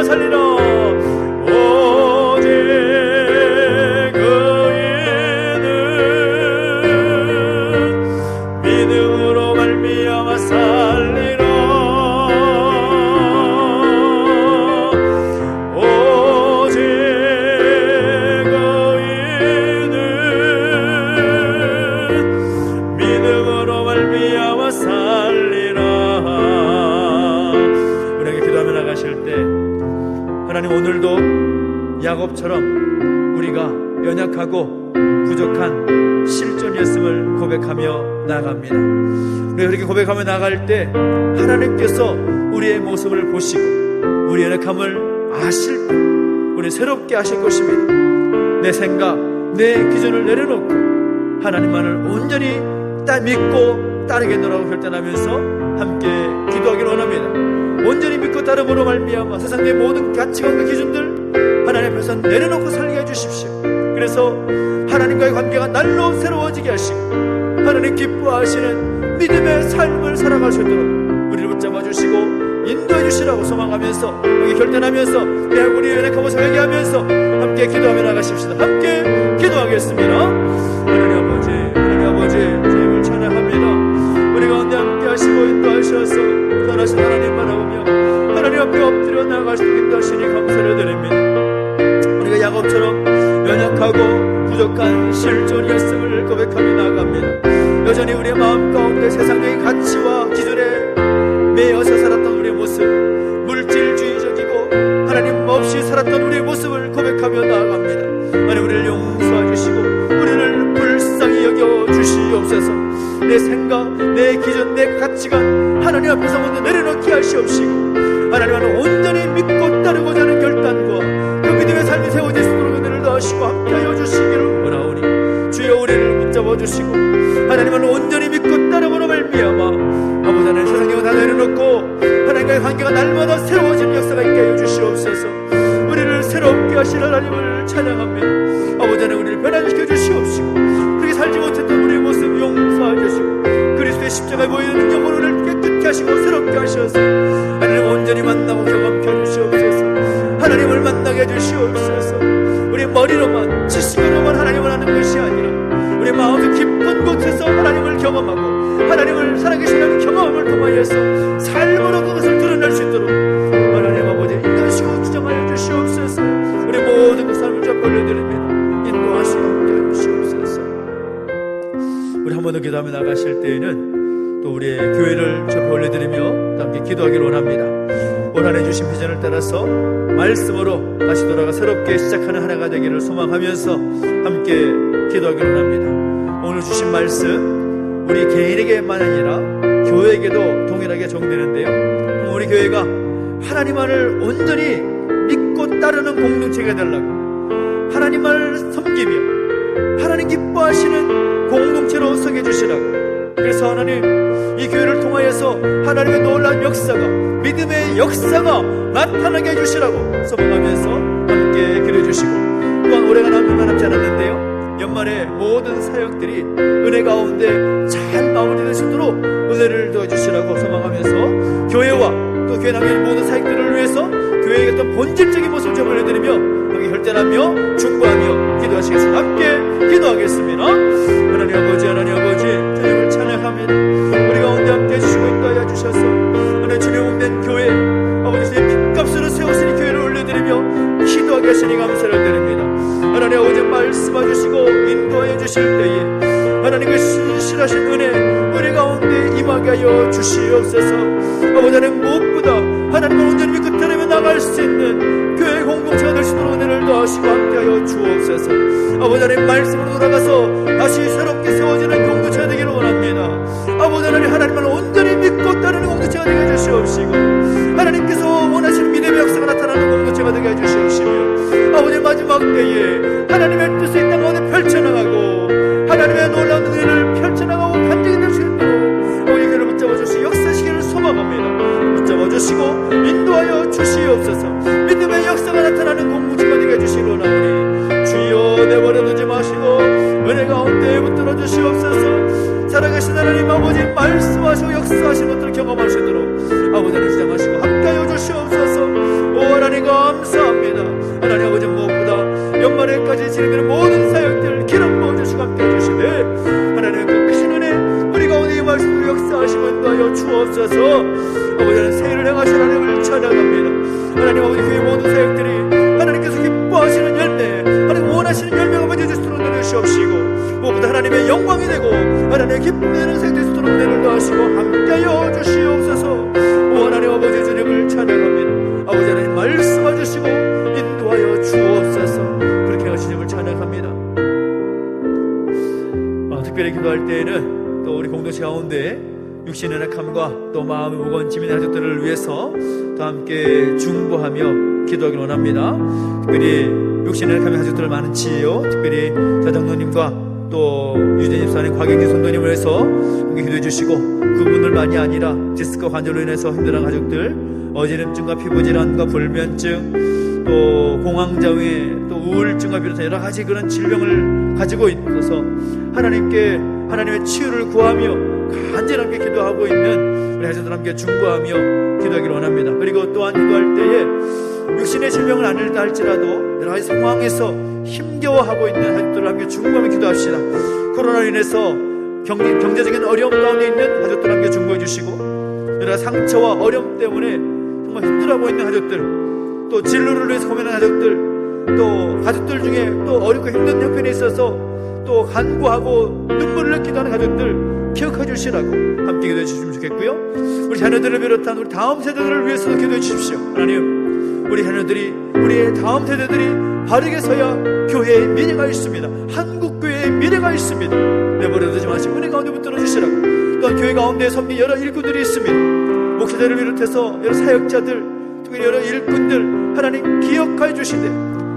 살리라. 오직 의인은 믿음으로 말미암아 살리라. 오직 의인은 믿음으로 말미암아 살리라. 우리에게 기도하며 나가실 때 하나님, 오늘도 야곱처럼 우리가 연약하고 부족한 실존이었음을 고백하며 나갑니다. 우리가 그렇게 고백하며 나갈 때 하나님께서 우리의 모습을 보시고 우리의 연약함을 아실 때 우리 새롭게 하실 것입니다. 내 생각, 내 기준을 내려놓고 하나님만을 온전히 믿고 따르겠노라고 결단하면서 함께 기도하기를 원합니다. 온전히 믿고 따름으로 말미암아 세상의 모든 가치관과 기준들 하나님 앞에서 내려놓고 살게 해주십시오. 그래서 하나님과의 관계가 날로 새로워지게 하시고 하나님 기뻐하시는 믿음의 삶을 살아갈 수 있도록 우리를 붙잡아 주시고 인도해 주시라고 소망하면서 여기 결단하면서 우리의 연약한 모습을 회개하면서 함께 기도하며 나가십시다. 함께 기도하겠습니다. 하나님 아버지 주님을 찬양합니다. 우리 가운데 함께 하시고 인도하셔서 떠나신 하나님 바라보며 하나님 앞에 엎드려 나아갈 수 있게 하시니 감사를 드립니다. 우리가 야곱처럼 연약하고 부족한 실존이었음을 고백하며 나아갑니다. 여전히 우리의 마음 가운데 세상적인 가치와 기준에 매여서 살았던 우리의 모습, 물질주의적이고 하나님 없이 살았던 우리의 모습을 고백하며 나아갑니다. 하나님, 우리를 용서해 주시고 우리를 불쌍히 여겨 주시옵소서. 내 생각, 내 기준, 내 가치관 하나님 앞에서 먼저 내려놓게 하시옵시고 하나님을 온전히 믿고 따르고자 하는 결단과 그 믿음의 삶이 세워질 수 있도록 은혜를 더하시고 함께하여 주시기를 원하오니 주여 우리를 붙잡아 주시고 하나님을 온전히 믿고 따르므로 말미암아 아버지 하나님, 세상에 다 내려놓고 하나님과의 관계가 날마다 새로워지는 역사가 있게 하여 주시옵소서. 우리를 새롭게 하실 하나님을 찬양합니다. 아버지 하나님, 우리를 변화시켜 주시옵시고 그렇게 살지 못했던 우리의 모습 용서해 주시고 그리스도의 십자가에 보이는 영혼을 깨끗게 하시고 새롭게 하셔서 하나님 온전히 만나고 경험케 해주시옵소서. 하나님을 만나게 해주시옵소서. 우리 머리로만 지식으로만 하나님을 아는 것이 아니라 우리 마음의 깊은 곳에서 하나님을 경험하고 하나님을 살아계신 하나님 경험을 통하여서 삶으로 그것을 드러낼 수 있도록 하나님 아버지 인도하시고 주장하여 주시옵소서. 우리 모든 그 삶을 좀 올려드립니다. 인도하시고 함께해 주시옵소서. 우리 한 번 더 기도하며 나가실 때에는 또 우리의 교회를 좀 올려드리며 함께 기도하기를 원합니다. 올 한 해 주신 비전을 따라서 말씀으로 다시 돌아가 새롭게 시작하는 한 해가 되기를 소망하면서 함께 기도하기를 원합니다. 오늘 주신 말씀 우리 개인에게만 아니라 교회에게도 동일하게 적용되는데요. 우리 교회가 하나님만을 온전히 믿고 따르는 공동체가 되려고 하나님만을 섬기며 하나님 기뻐하시는 공동체로 서게 해주시라고, 그래서 하나님 이 교회를 통하여서 하나님의 놀라운 역사가, 믿음의 역사가 나타나게 해주시라고 소망하면서 함께 기도해주시고, 또한 올해가 남지 않았는데요, 연말에 모든 사역들이 은혜 가운데 잘 마무리될 수 있도록 은혜를 도와주시라고 소망하면서 교회와 또 교회 남은 모든 사역들을 위해서 교회의 어떤 본질적인 모습을 좀 보여드리며 여기 혈전하며 중보하며 기도하시겠습니다. 함께 기도하겠습니다. 하나님 아버지, 하나님 아버지, 주님을 찬양합니다. 우리 가운데 함께 해주시고 인도하여 주셔서 하나님 주님 된 교회, 아버지 주님 핏값으로 세우시니 교회를 올려드리며 기도하게 하시니 감사를 드립니다. 하나님 아버지 말씀해 주시고 인도하여 주실 때에 하나님의 신실하신 은혜 우리 가운데 임하게 하여 주시옵소서. 아버지 하나님 무엇보다 하나님을 온전히 믿고 따르며 나갈 수 있는 교회 공동체가 될 수 있도록 은혜를 더하시고 함께하여 주옵소서. 아버지 하나님 말씀으로 돌아가서 다시 새롭게 세워지는 공동체가 되기를 원합니다. 아버지 하나님, 하나님을 온전히 믿고 따르는 공동체가 되게 해주시옵시고 하나님께서 원하시는 믿음의 역사가 나타나는 공동체가 되게 해주시옵시며 아버지 마지막 때에 하나님의 뜻이 이 땅 가운데 펼쳐나가고 하나님의 놀라운 은혜를 펼쳐나가고 간증이 될 수 있도록 아버지 교회를 붙잡아주시고 역사시기를 소망합니다. 붙잡아주시고 인도하여 주시옵소서. 믿음의 역사가 나타나는 공동체가 되게 해주시기를 원하오니 주여 내버려두지 마시고 은혜 가운데 붙들어 주시옵소서. 살아계신 하나님 아버지 말씀하시고 역사하신 것들을 경험할 수 있도록 아버지를 주장하시고 함께하여 주시옵소서. 오 하나님 일을 행하신 하나님을 찬양합니다. 하나님 아버지, 교회 모든 사역들이 하나님께서 기뻐하시는 열매, 하나님 원하시는 열매가 맺어질 수 있도록 내려주시옵시고, 무엇보다 하나님의 영광이 되고 하나님의 기쁨이 되는 사역될 수 있도록 내려주시고 함께하여 주시옵소서. 오 하나님 아버지, 주님을 찬양합니다. 아버지 하나님 말씀해 주시고 인도하여 주옵소서. 그렇게 하신 주님을 찬양합니다. 특별히 기도할 때에는 또 우리 공동체 가운데 육신의 약함과 또 마음의 무거운 짐의 가족들을 위해서 또 함께 중보하며 기도하길 원합니다. 특별히 육신의 약함의 가족들 많은지요. 특별히 자장로님과 또 유재님 사님, 곽영기 성도님을 위해서 함께 기도해 주시고, 그분들만이 아니라 디스크 관절로 인해서 힘들어하는 가족들, 어지럼증과 피부질환과 불면증, 또 공황장애, 또 우울증과 비롯한 여러 가지 그런 질병을 가지고 있어서 하나님께 하나님의 치유를 구하며 간절하게 기도하고 있는 우리 가족들 함께 중보하며 기도하기를 원합니다. 그리고 또한 기도할 때에 육신의 질병을 앓는다 할지라도 여러 가지 상황에서 힘겨워하고 있는 가족들을 함께 중보하며 기도합시다. 코로나로 인해서 경제적인 어려움 가운데 있는 가족들 함께 중보해 주시고, 여러 상처와 어려움 때문에 정말 힘들어하고 있는 가족들, 또 진로를 위해서 고민하는 가족들, 또 가족들 중에 또 어렵고 힘든 형편에 있어서 또 간구하고 눈물을 기도하는 가족들 기억해 주시라고 함께 기도해 주시면 좋겠고요. 우리 자녀들을 비롯한 우리 다음 세대들을 위해서도 기도해 주십시오. 하나님, 우리 자녀들이, 우리의 다음 세대들이 바르게 서야 교회의 미래가 있습니다. 한국교회의 미래가 있습니다. 내버려두지 마시고 은혜 가운데 붙들어 주시라고. 또한 교회 가운데 섬긴 여러 일꾼들이 있습니다. 목회자를 비롯해서 여러 사역자들, 특별히 여러 일꾼들 하나님 기억해 주시되,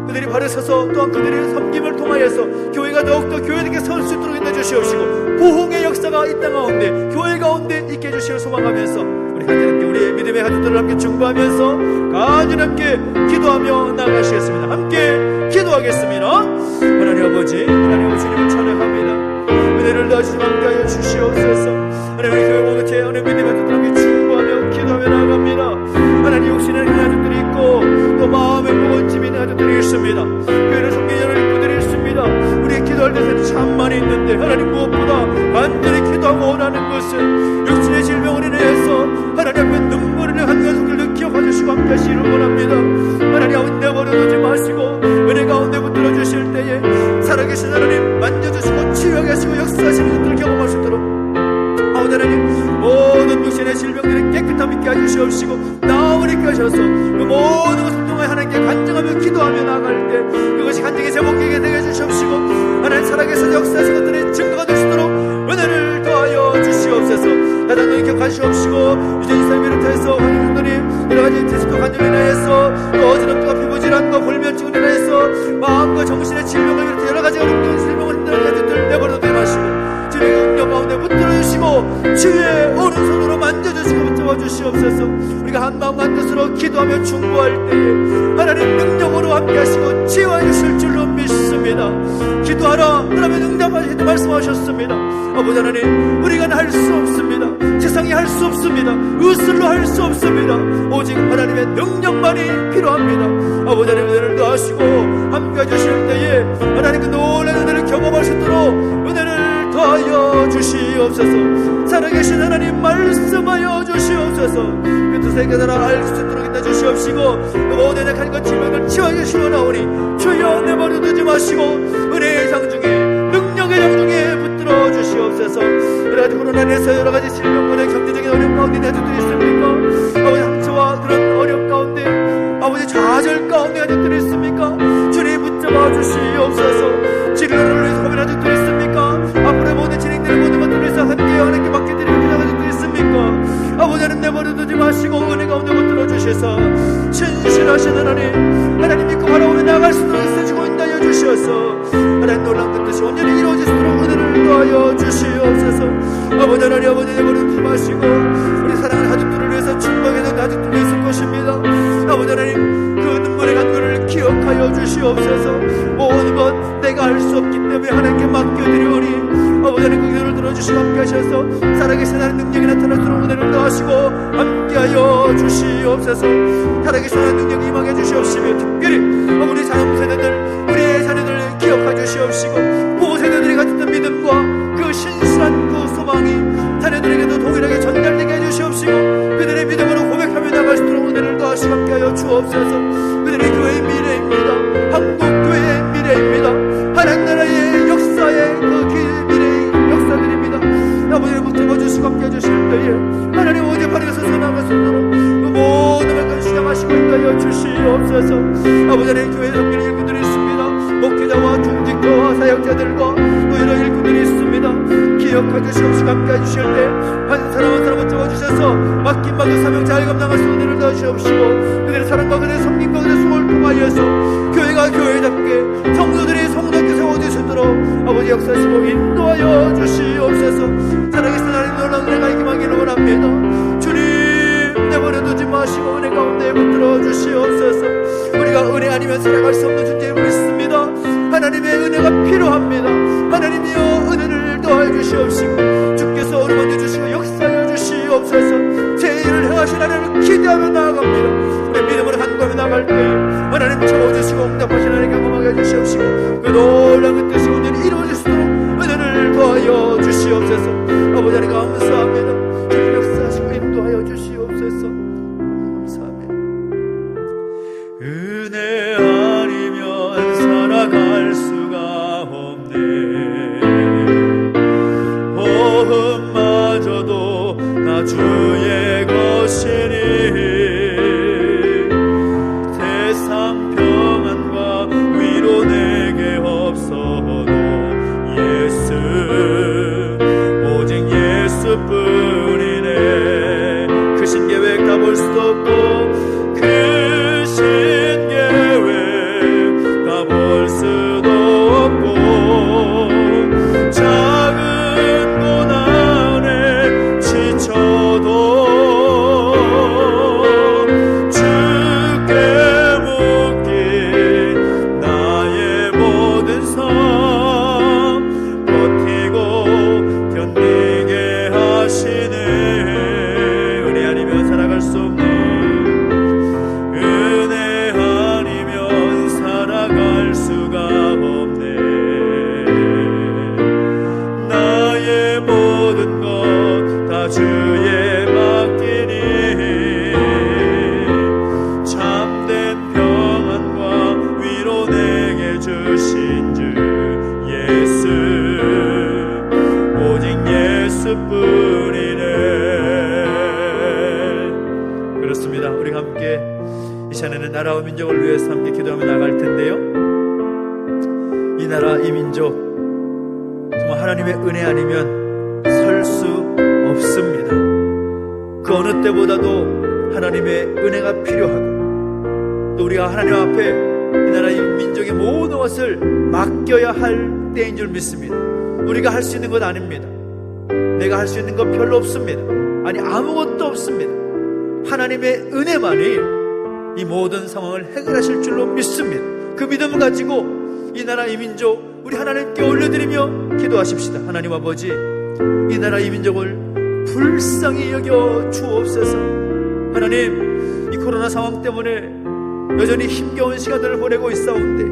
그들이 바로 서서 또한 그들의 섬김을 통하여서 교회가 더욱더 교회에게 설 수 있도록 인도해 주시옵시고, 부흥의 역사가 이 땅 가운데 교회 가운데 있게 해주시길 소망하면서 우리 간절히 우리의 믿음의 가족들을 함께 중보하면서 간절히 함께 기도하며 나아가시겠습니다. 함께 기도하겠습니다. 하나님 아버지, 하나님 주님을 찬양합니다. 은혜를 더하시며 함께하여 주시옵소서. 하나님, 우리 교회 모두 제 안에 믿음의 가족들 함께 중보하며 기도하며 나아갑니다. 하나님, 육신의 가족들이 있고 또 마음의 무거운 짐이 있는 가족들이 있습니다. 교회를 섬기는 여러 일꾼들이 있습니다. 우리 기도할 때는 참 많이 있는데, 하나님 무엇보다 간절히 기도하고 원하는 것은 육신의 질병을 인해서 하나님 앞에 눈물을 흘리는 가족들을 기억해 주시고 함께 하시기를 원합니다. 하나님 아버지, 내버려두지 마시고 은혜 가운데 붙들어 주실 때에 살아계신 하나님 만져주시고 치유하게 하시고 역사하시는 것들을 경험할 수 있도록 아버지 하나님, 모든 육신의 질병들을 깨끗함 있게 해주시옵시고 나음을 있게 하셔서 그 모든 것을 통해 하나님께 간증하며 기도하며 나아갈 때 그것이 간증의 제목에게 되게 해주시옵시고, 하나님 살아계신 역사하신 것들의 증거가 될 수 있도록 은혜를 더하여 주시옵소서. 다단히 기억하시옵시고, 유재인 사람을 비롯해서 환경분들이 여러 가지 디스크 관절로 인하여서 또 어지럼증과 피부질환과 불면증으로 인하여서 마음과 정신의 질병을 비롯해 여러 가지 어려운 질병을 힘든 가족들 내버려두지 마시고 주님의 능력 가운데 붙들어주시고 주의 오른손으로 만져주시고 붙잡아주시옵소서. 우리가 한마음 한뜻으로 기도하며 중보할 때에 하나님 능력으로 함께하시고 치유해 주실 줄로 믿습니다. 기도하라 그러면 응답하시겠다 말씀하셨습니다. 아버지 하나님, 우리가 할 수 없습니다. 세상이 할 수 없습니다. 의술로 할 수 없습니다. 오직 하나님의 능력만이 필요합니다. 아버지 하나님, 은혜를 더하시고 함께해 주실 때에 하나님 그 놀라운 은혜를 경험할 수 있도록 은혜를 더하여 주시옵소서. 살아계신 하나님 말씀하여 주시옵소서. 그 뜻에 깨달아 알 수 있도록 인도해 주시옵시고 그 모든 약한 것 질병을 치유하여 주시오나오니 주여 내버려두지 마시고 은혜의 장중에 능력의 장중에 붙들어 주시옵소서. 여러 가지 코로나 인해서 여러 가지 질병과 경제적인 어려움 가운데 가족들이 있습니까? 아버지, 상처와 그런 어려움 가운데, 아버지 좌절 가운데 가족들이 있습니까? 주님 붙잡아 주시옵소서. 치료를 위해서 고민하는 가족들이 있습니까? 앞으로 모든 진행되는 모든 것들을 위해서 함께 하나님께 맡겨드리는 가족들이 있습니까? 아버지 하나님, 내버려두지 마시고 은혜 가운데 붙들어 주셔서 신실하신 하나님, 하나님 믿고 바라보며 나아갈 수 있도록 있어주고 인도하여 주시어서 하나님 놀라운 그 뜻이 온전히 이루어질 수 있도록 은혜를 더하여 주시옵소서. 아버지 하나님, 아버지 내버려두지 마시고 우리 사랑하는 가족들을 위해서 충성하게 된 가족들도 있을 것입니다. 아버지 하나님, 그 눈물의 간구를 기억하여 주시옵소서. 모든 것 내가 할 수 없기 때문에 하나님께 맡겨드리오니 아버지 하나님, 그 기도를 들어주시고 함께 하셔서 살아계신 하나님 능력이 나타날수록 은혜를 더하시고 함께하여 주시옵소서. 살아계신 하나님 능력이 임하게 주시옵시며 특별히 우리 자녀 세대들, 우리의 자녀들을 기억하여 주시옵시고 부모 세대들이 가졌던 믿음과 그 신실한 그 소망이 자녀들에게도 동일하게 전달되게 해주시옵시고 그들의 믿음으로 고백하며 나가 인도하시고 함께하여 주옵소서. 그들의 교회의 미래입니다. 한국교회의 미래입니다. 하나님 나라의 역사의 그 미래의 역사들입니다. 아버지를 붙잡아주시고 함께해 주실 때에 하나님 어디 바르게서 나아갈 수 있도록 그 모든 것을 시작하시고 인도하여 주시옵소서. 아버지 하나님 교회에 섬기는 일꾼들이 있습니다. 목회자와 중직자와 사역자들과 또 이런 일꾼들이 있습니다. 기억해 주시옵시고 함께해 주실 때 한 사람 한 사람 붙잡아주셔서 맡긴 바도 사명 잘 감당할 수 있는 일을 넣으시옵시고 그들의 사랑과 그들의 섬김과 그들의 수고를 통하여서 교회가 교회답게 성도들이 성도답게 세워질 수 있도록 아버지 역사하시고 인도하여 주시옵소서. 살아계신 하나님 놀라운 은혜가 임하기를 원합니다. 주님 내버려두지 마시고 은혜 가운데 붙들어 주시옵소서. 우리가 은혜 아니면 살아갈 수 없는 존재임을 믿습니다. 하나님의 은혜가 필요합니다. 하나님이여 은혜를 더하여 주시옵시고 주께서 어루만져 주시고 역사하여 주시옵소서. 제 일을 행하신 하나님을 기대하며 나아갑니다. 내 믿음으로 간구하며 나갈 때 하나님 채워주시고 응답하신 하나님 경험하게 해주시옵시고 그 놀라운 그 뜻이 온전히 이루어질 수 있도록 은혜를 더하여 주시옵소서. 아버지 하나님 감사합니다. 주님 역사하시고 인도하여 주시옵소서. 감사합니다. 은혜 아니면 살아갈 수가 없네. 호흡마저도 다 주의 것이니 세상 평안과 위로 내게 없어도 예수 오직 예수뿐이네. 크신 계획 다 볼 수도 없고 크신 계획 다 볼 수도 없고 작은 고난에 지쳐도 주께 묶인 나의 모든 삶 버티고 견디게 하시네. 은혜 아니면 살아갈 수 없네. 은혜 아니면 살아갈 수가 없네. 나의 모든 것 다 주의 맡기니 참된 평안과 위로 내게 주신 주 예수 오직 예수뿐이네. 그렇습니다. 우리가 함께 이 시간에는 나라와 민족을 위해서 함께 기도하며 나갈 텐데요, 이 나라 이 민족 정말 하나님의 은혜 아니면 설 수 없습니다. 그 어느 때보다도 하나님의 은혜가 필요하고 또 우리가 하나님 앞에 이 나라 이 민족의 모든 것을 맡겨야 할 때인 줄 믿습니다. 우리가 할 수 있는 것 아닙니다. 내가 할 수 있는 것 별로 없습니다. 아니 아무것도 없습니다. 하나님의 은혜만이 이 모든 상황을 해결하실 줄로 믿습니다. 그 믿음을 가지고 이 나라 이 민족 우리 하나님께 올려드리며 기도하십시다. 하나님 아버지, 이 나라 이 민족을 불쌍히 여겨 주옵소서. 하나님, 이 코로나 상황 때문에 여전히 힘겨운 시간들을 보내고 있사온데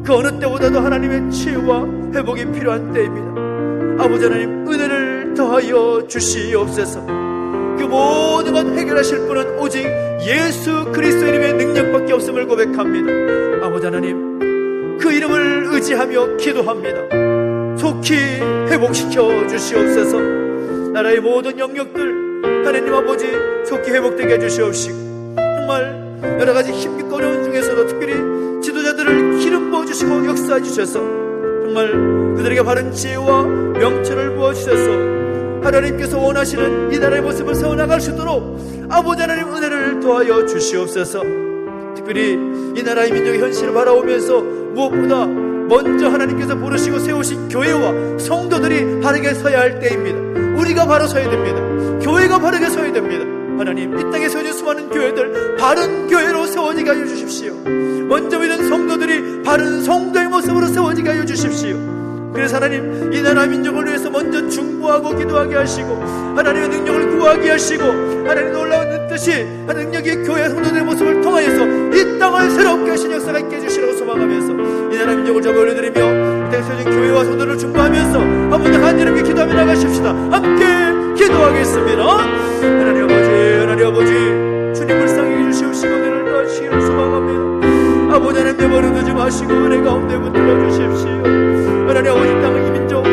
그 어느 때보다도 하나님의 치유와 회복이 필요한 때입니다. 아버지 하나님, 은혜를 더하여 주시옵소서. 그 모든 것 해결하실 분은 오직 예수 그리스도 이름의 능력밖에 없음을 고백합니다. 아버지 하나님, 그 이름을 의지하며 기도합니다. 속히 회복시켜 주시옵소서. 나라의 모든 영역들 하나님 아버지 속히 회복되게 해주시옵시고 정말 여러가지 힘겹고 어려운 중에서도 특별히 지도자들을 기름 부어주시고 역사해 주셔서 정말 그들에게 바른 지혜와 명철을 부어주셔서 하나님께서 원하시는 이 나라의 모습을 세워나갈 수 있도록 아버지 하나님 은혜를 도하여 주시옵소서. 특별히 이 나라의 민족의 현실을 바라보면서 무엇보다 먼저 하나님께서 부르시고 세우신 교회와 성도들이 바르게 서야 할 때입니다. 우리가 바로 서야 됩니다. 교회가 바르게 서야 됩니다. 하나님, 이 땅에 세워진 수많은 교회들 바른 교회로 세워지게 하여 주십시오. 먼저 믿은 성도들이 바른 성도의 모습으로 세워지게 하여 주십시오. 그래서 하나님, 이 나라 민족을 위해서 먼저 중보하고 기도하게 하시고 하나님의 능력을 구하게 하시고 하나님 놀라운 뜻이 하나님 능력의 교회 성도들의 모습을 통하여서 이 땅을 새롭게 하신 역사가 있게 해주시라고 소망하면서 이 나라 민족을 잡아 올려드리며 이 땅에 세워진 교회와 성도를 중보하면서 한 번 더 간절하게 기도하며 나가십시다. 함께 기도하겠습니다. 하나님 아버지, 하나님 아버지, 주님 불쌍히 해주시옵소서. 마시고 은혜 가운데 붙들어 주십시오. 하나님 아버지, 땅을 이 민족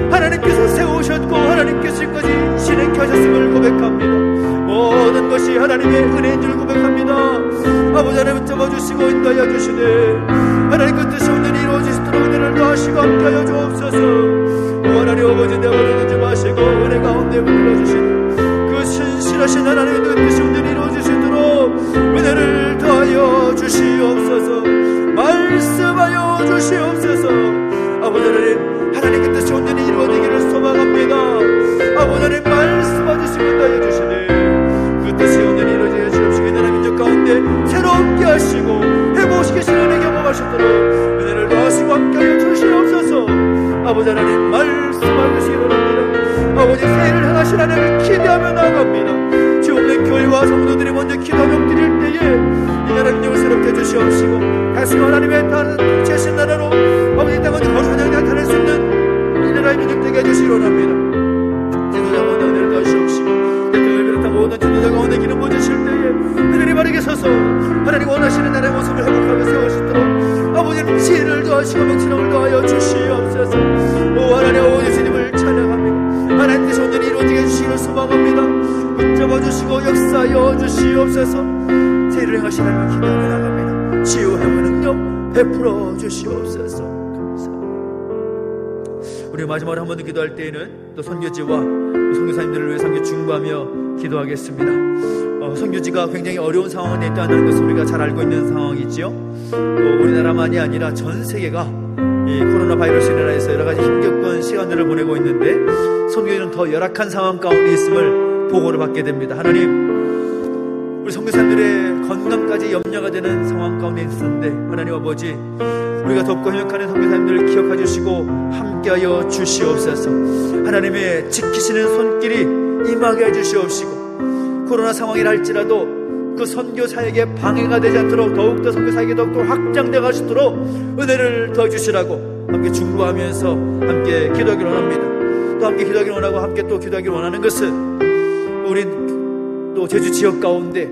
하나님께서 세우셨고 하나님께서 지금까지 신행케 하셨음을 고백합니다. 모든 것이 하나님의 은혜인 줄 고백합니다. 아버지 하나님 잡아주시고 인도하여 주시되 하나님 그 뜻이 온전히 이루어지시도록 은혜를 더하시고 함께하여 주옵소서. 하나님 아버지, 내버려두지 마시고 은혜 가운데 붙들어 주시는 그 신실하신 하나님의 그 뜻이 온전히 이루어지시도록 은혜를 더하여 주시옵소서. 말씀하여 주시옵소서. 아버지 하나님 그 뜻이 온전히 이루어지기를 소망합니다. 아버지 하나님 말씀하시고 인도하여 주시되 그 뜻이 온전히 이루어지게 주옵시고 나라 민족 가운데 새롭게 하시고 회복시키시는 은혜 경험하시도록 은혜를 더하시고 함께하여 주시옵소서. 아버지 하나님 말씀하시기 원합니다. 아버지 새해를 향하신 하나님을 기대하며 나아갑니다. 주 없는 교회와 성도들이 먼저 기도하며 드릴 때에 이 나라 민족을 새롭게 해주시옵시고 다시 하나님의 통치하신 나라로 아버지 땅은 거룩한 나타낼 수 있는 이 나라의 민족 되게 해주시기 원합니다. 지도자 가운데 은혜를 더하시옵시고 대통령을 비롯한 모든 지도자 가운데 기름 부어주실 때에 하늘이 바르게 서서 하나님 원하시는 나라의 모습을 회복하며 세우시도록 아버지는 지혜를 더하시고 명철을 더하여 주시옵소서. 오 하나님 아버지, 주님을 찬양합니다. 하나님 뜻이 온전히 이루어지게 해주시기를 소망합니다. 붙잡아 주시고 역사하여 주시옵소서. 새해를 행하신 하나님 기도하며 나갑니다. 치유하여 능력 베풀어 주시옵소서. 감사합니다. 우리 마지막으로 한 번 더 기도할 때에는 또 선교지와 선교사님들을 위해 함께 중보하며 기도하겠습니다. 선교지가 굉장히 어려운 상황에 있다는 것을 우리가 잘 알고 있는 상황이지요. 또 우리나라만이 아니라 전 세계가 이 코로나 바이러스 인해서 여러 가지 힘겹던 시간들을 보내고 있는데 선교지는 더 열악한 상황 가운데 있음을 보고를 받게 됩니다. 하나님, 우리 선교사님들의 건강까지 염려가 되는 상황 가운데 있었는데 하나님 아버지, 우리가 돕고 협력하는 선교사님들을 기억해 주시고 함께하여 주시옵소서. 하나님의 지키시는 손길이 임하게 해주시옵시고 코로나 상황이라 할지라도 그 선교 사역에 방해가 되지 않도록 더욱더 선교 사역이 더욱더 확장되어 가시도록 은혜를 더해주시라고 함께 중보하면서 함께 기도하기를 원합니다. 또 함께 기도하기를 원하고 함께 또 기도하기를 원하는 것은 우린 또 제주 지역 가운데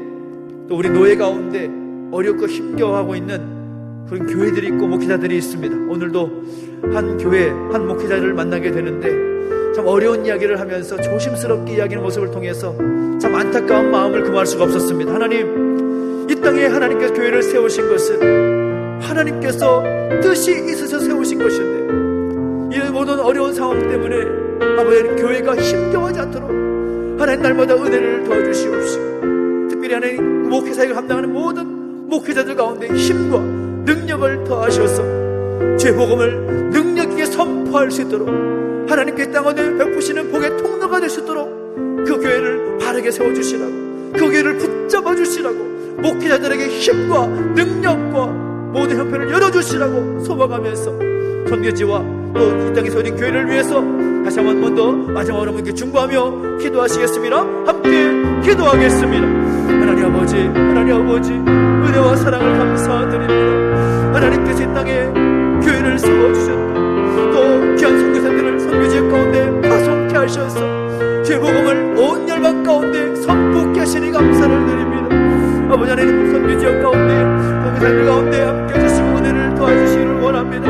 또 우리 노예 가운데 어렵고 힘겨워하고 있는 그런 교회들이 있고 목회자들이 있습니다. 오늘도 한 교회 한 목회자를 만나게 되는데 참 어려운 이야기를 하면서 조심스럽게 이야기하는 모습을 통해서 참 안타까운 마음을 금할 수가 없었습니다. 하나님, 이 땅에 하나님께서 교회를 세우신 것은 하나님께서 뜻이 있어서 세우신 것인데 이 모든 어려운 상황 때문에 아버지 교회가 힘겨워하지 않도록 하나님 날마다 은혜를 도와주시옵시고 특별히 하나님 목회사역을 감당하는 모든 목회자들 가운데 힘과 능력을 더하셔서 죄복음을 능력 있게 선포할 수 있도록 하나님께 땅원에 베푸시는 복의 통로가 될 수 있도록 그 교회를 바르게 세워주시라고 그 교회를 붙잡아 주시라고 목회자들에게 힘과 능력과 모든 형편을 열어주시라고 소망하면서 선교지와 또 이 땅에 세워진 교회를 위해서 다시 한 번 더 마지막으로 함께 중보하며 기도하시겠습니다. 함께 기도하겠습니다. 하나님 아버지, 하나님 아버지, 은혜와 사랑을 감사드립니다. 하나님께서 이 땅에 교회를 세워주셨고 또 귀한 선교사들을 선교지역 가운데 파송케 하셔서 죄복음을 온 열방 가운데 선포케 하시니 감사를 드립니다. 아버지 하나님, 선교지역 가운데 선교사들 가운데 함께 해주시고 은혜를 도와주시기를 원합니다.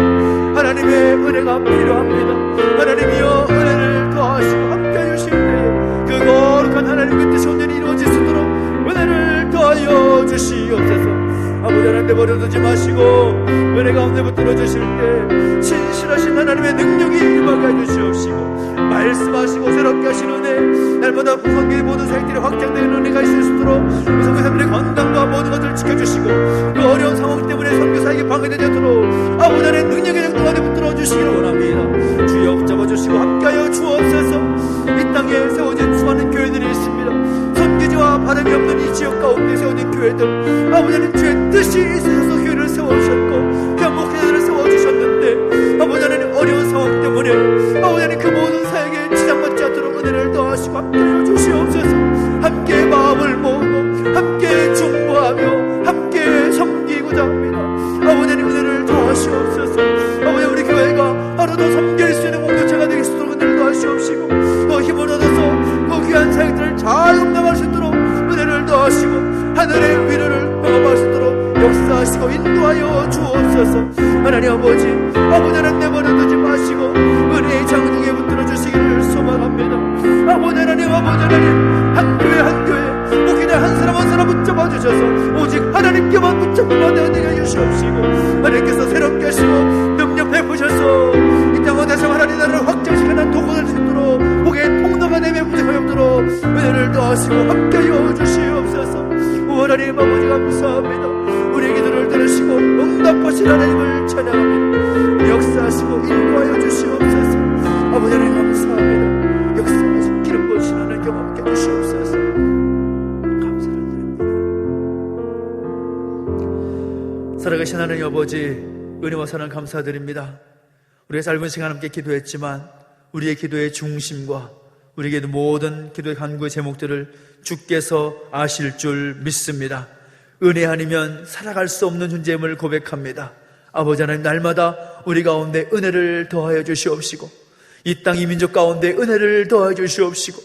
하나님의 은혜가 필요합니다. 하나님이여 은혜를 더하시고 함께 해주실 때에 그 거룩한 하나님의 뜻이 온전히 이루어질 수 있도록 은혜를 더하여 주시옵소서. 아버지 하나님, 내버려두지 마시고 은혜 가운데 붙들어 주실 때 신실하신 하나님의 능력이 임하게 해주시옵시고 말씀하시고 새롭게 하신 은혜 날마다 부흥의 모든 사역들이 확장되는 은혜가 있을 수 있도록 선교사님들의 건강과 모든 것들을 지켜주시고 그 어려운 상황 때문에 선교사에게 방해되지 않도록 아버지 하나님의 능력의 능력 안에 붙들어 주시기를 원합니다. 주여 붙잡아주시고 함께하여 주옵소서. 이 땅에 세워진 수많은 교회들이 있습니다. 선교지와 바람이 없는 이 지역 가운데 세워진 교회들, 아버지 하나님 주의 뜻이 있으셔서 교회를 세워주셨고 그 목회자들을 세워주셨는데 아버지 하나님 어려운 상황 때문에 아버지 하나님 그 모든 사역에 지장받지 않도록 은혜를 더하시고 함께하여 주시옵소서. 함께 마음을 모으고 함께 중보하며 함께 섬기고자 합니다. 아버지 하나님 은혜를 더하시옵소서. 아버지 우리 교회가 하루 더 섬길 수 있는 공동체가 되게 수 있도록 은혜를 더하시옵시고 더 힘을 얻어서 그 귀한 사역들을 잘 감당할 수 있도록 은혜를 더하시고 하늘의 위로를 경험할 수 있도록 역사하시고 인도하여 주옵소서. 하나님 아버지, 아버지는 내버려두지 마시고 은혜의 장중에 붙들어 주시기를 소망합니다. 아버지 하나님, 아버지 하나님, 한 교회 한 교회 목회자 한 사람 한 사람 붙잡아 주셔서 오직 하나님께만 붙잡고만 되게 해주시옵시고, 하나님께서 새롭게 하시고 능력 베푸셔서 이 땅 어디서 하나님 나라를 확장시키는 도구를 수 있도록 목의 통로가 되며 부족하였도록 은혜를 더하시고 함께하여 주시옵소서. 오 하나님 아버지 감사합니다. 우리의 기도를 들으시고 응답하신 하나님을 찬양합니다. 역사하시고 인도하여 주시옵소서. 아버지 하나님 감사합니다. 역사하시고 기름 부으신 하나님 경험케 해주시옵소서. 감사를 드립니다. 살아계신 하나님 아버지, 은혜와 사랑 감사드립니다. 우리가 짧은 시간 함께 기도했지만 우리의 기도의 중심과 우리에게도 모든 기도의 간구의 제목들을 주께서 아실 줄 믿습니다. 은혜 아니면 살아갈 수 없는 존재임을 고백합니다. 아버지 하나님, 날마다 우리 가운데 은혜를 더하여 주시옵시고, 이 땅 이 민족 가운데 은혜를 더하여 주시옵시고,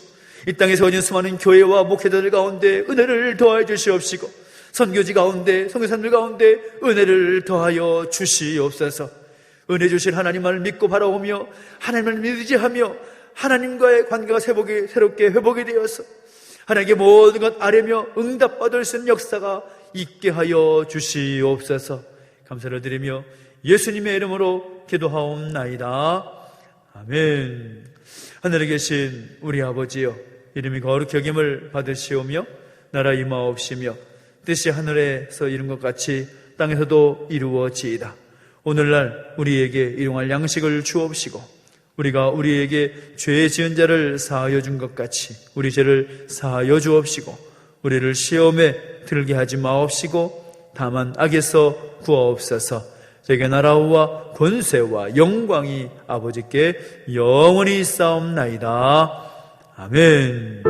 이 땅에서 오는 수많은 교회와 목회자들 가운데 은혜를 더하여 주시옵시고, 선교지 가운데 선교사님들 가운데 은혜를 더하여 주시옵소서. 은혜 주실 하나님을 믿고 바라오며 하나님을 의지하며 하나님과의 관계가 새롭게 회복이 되어서 하나님께 모든 것 아뢰며 응답받을 수 있는 역사가 있게 하여 주시옵소서. 감사를 드리며 예수님의 이름으로 기도하옵나이다. 아멘. 하늘에 계신 우리 아버지여, 이름이 거룩히 여김을 받으시오며 나라 임하옵시며 뜻이 하늘에서 이룬 것 같이 땅에서도 이루어지이다. 오늘날 우리에게 일용할 양식을 주옵시고, 우리가 우리에게 죄 지은 자를 사하여 준 것 같이 우리 죄를 사하여 주옵시고, 우리를 시험에 들게 하지 마옵시고 다만 악에서 구하옵소서. 저에게 나라와 권세와 영광이 아버지께 영원히 있사옵나이다. 아멘.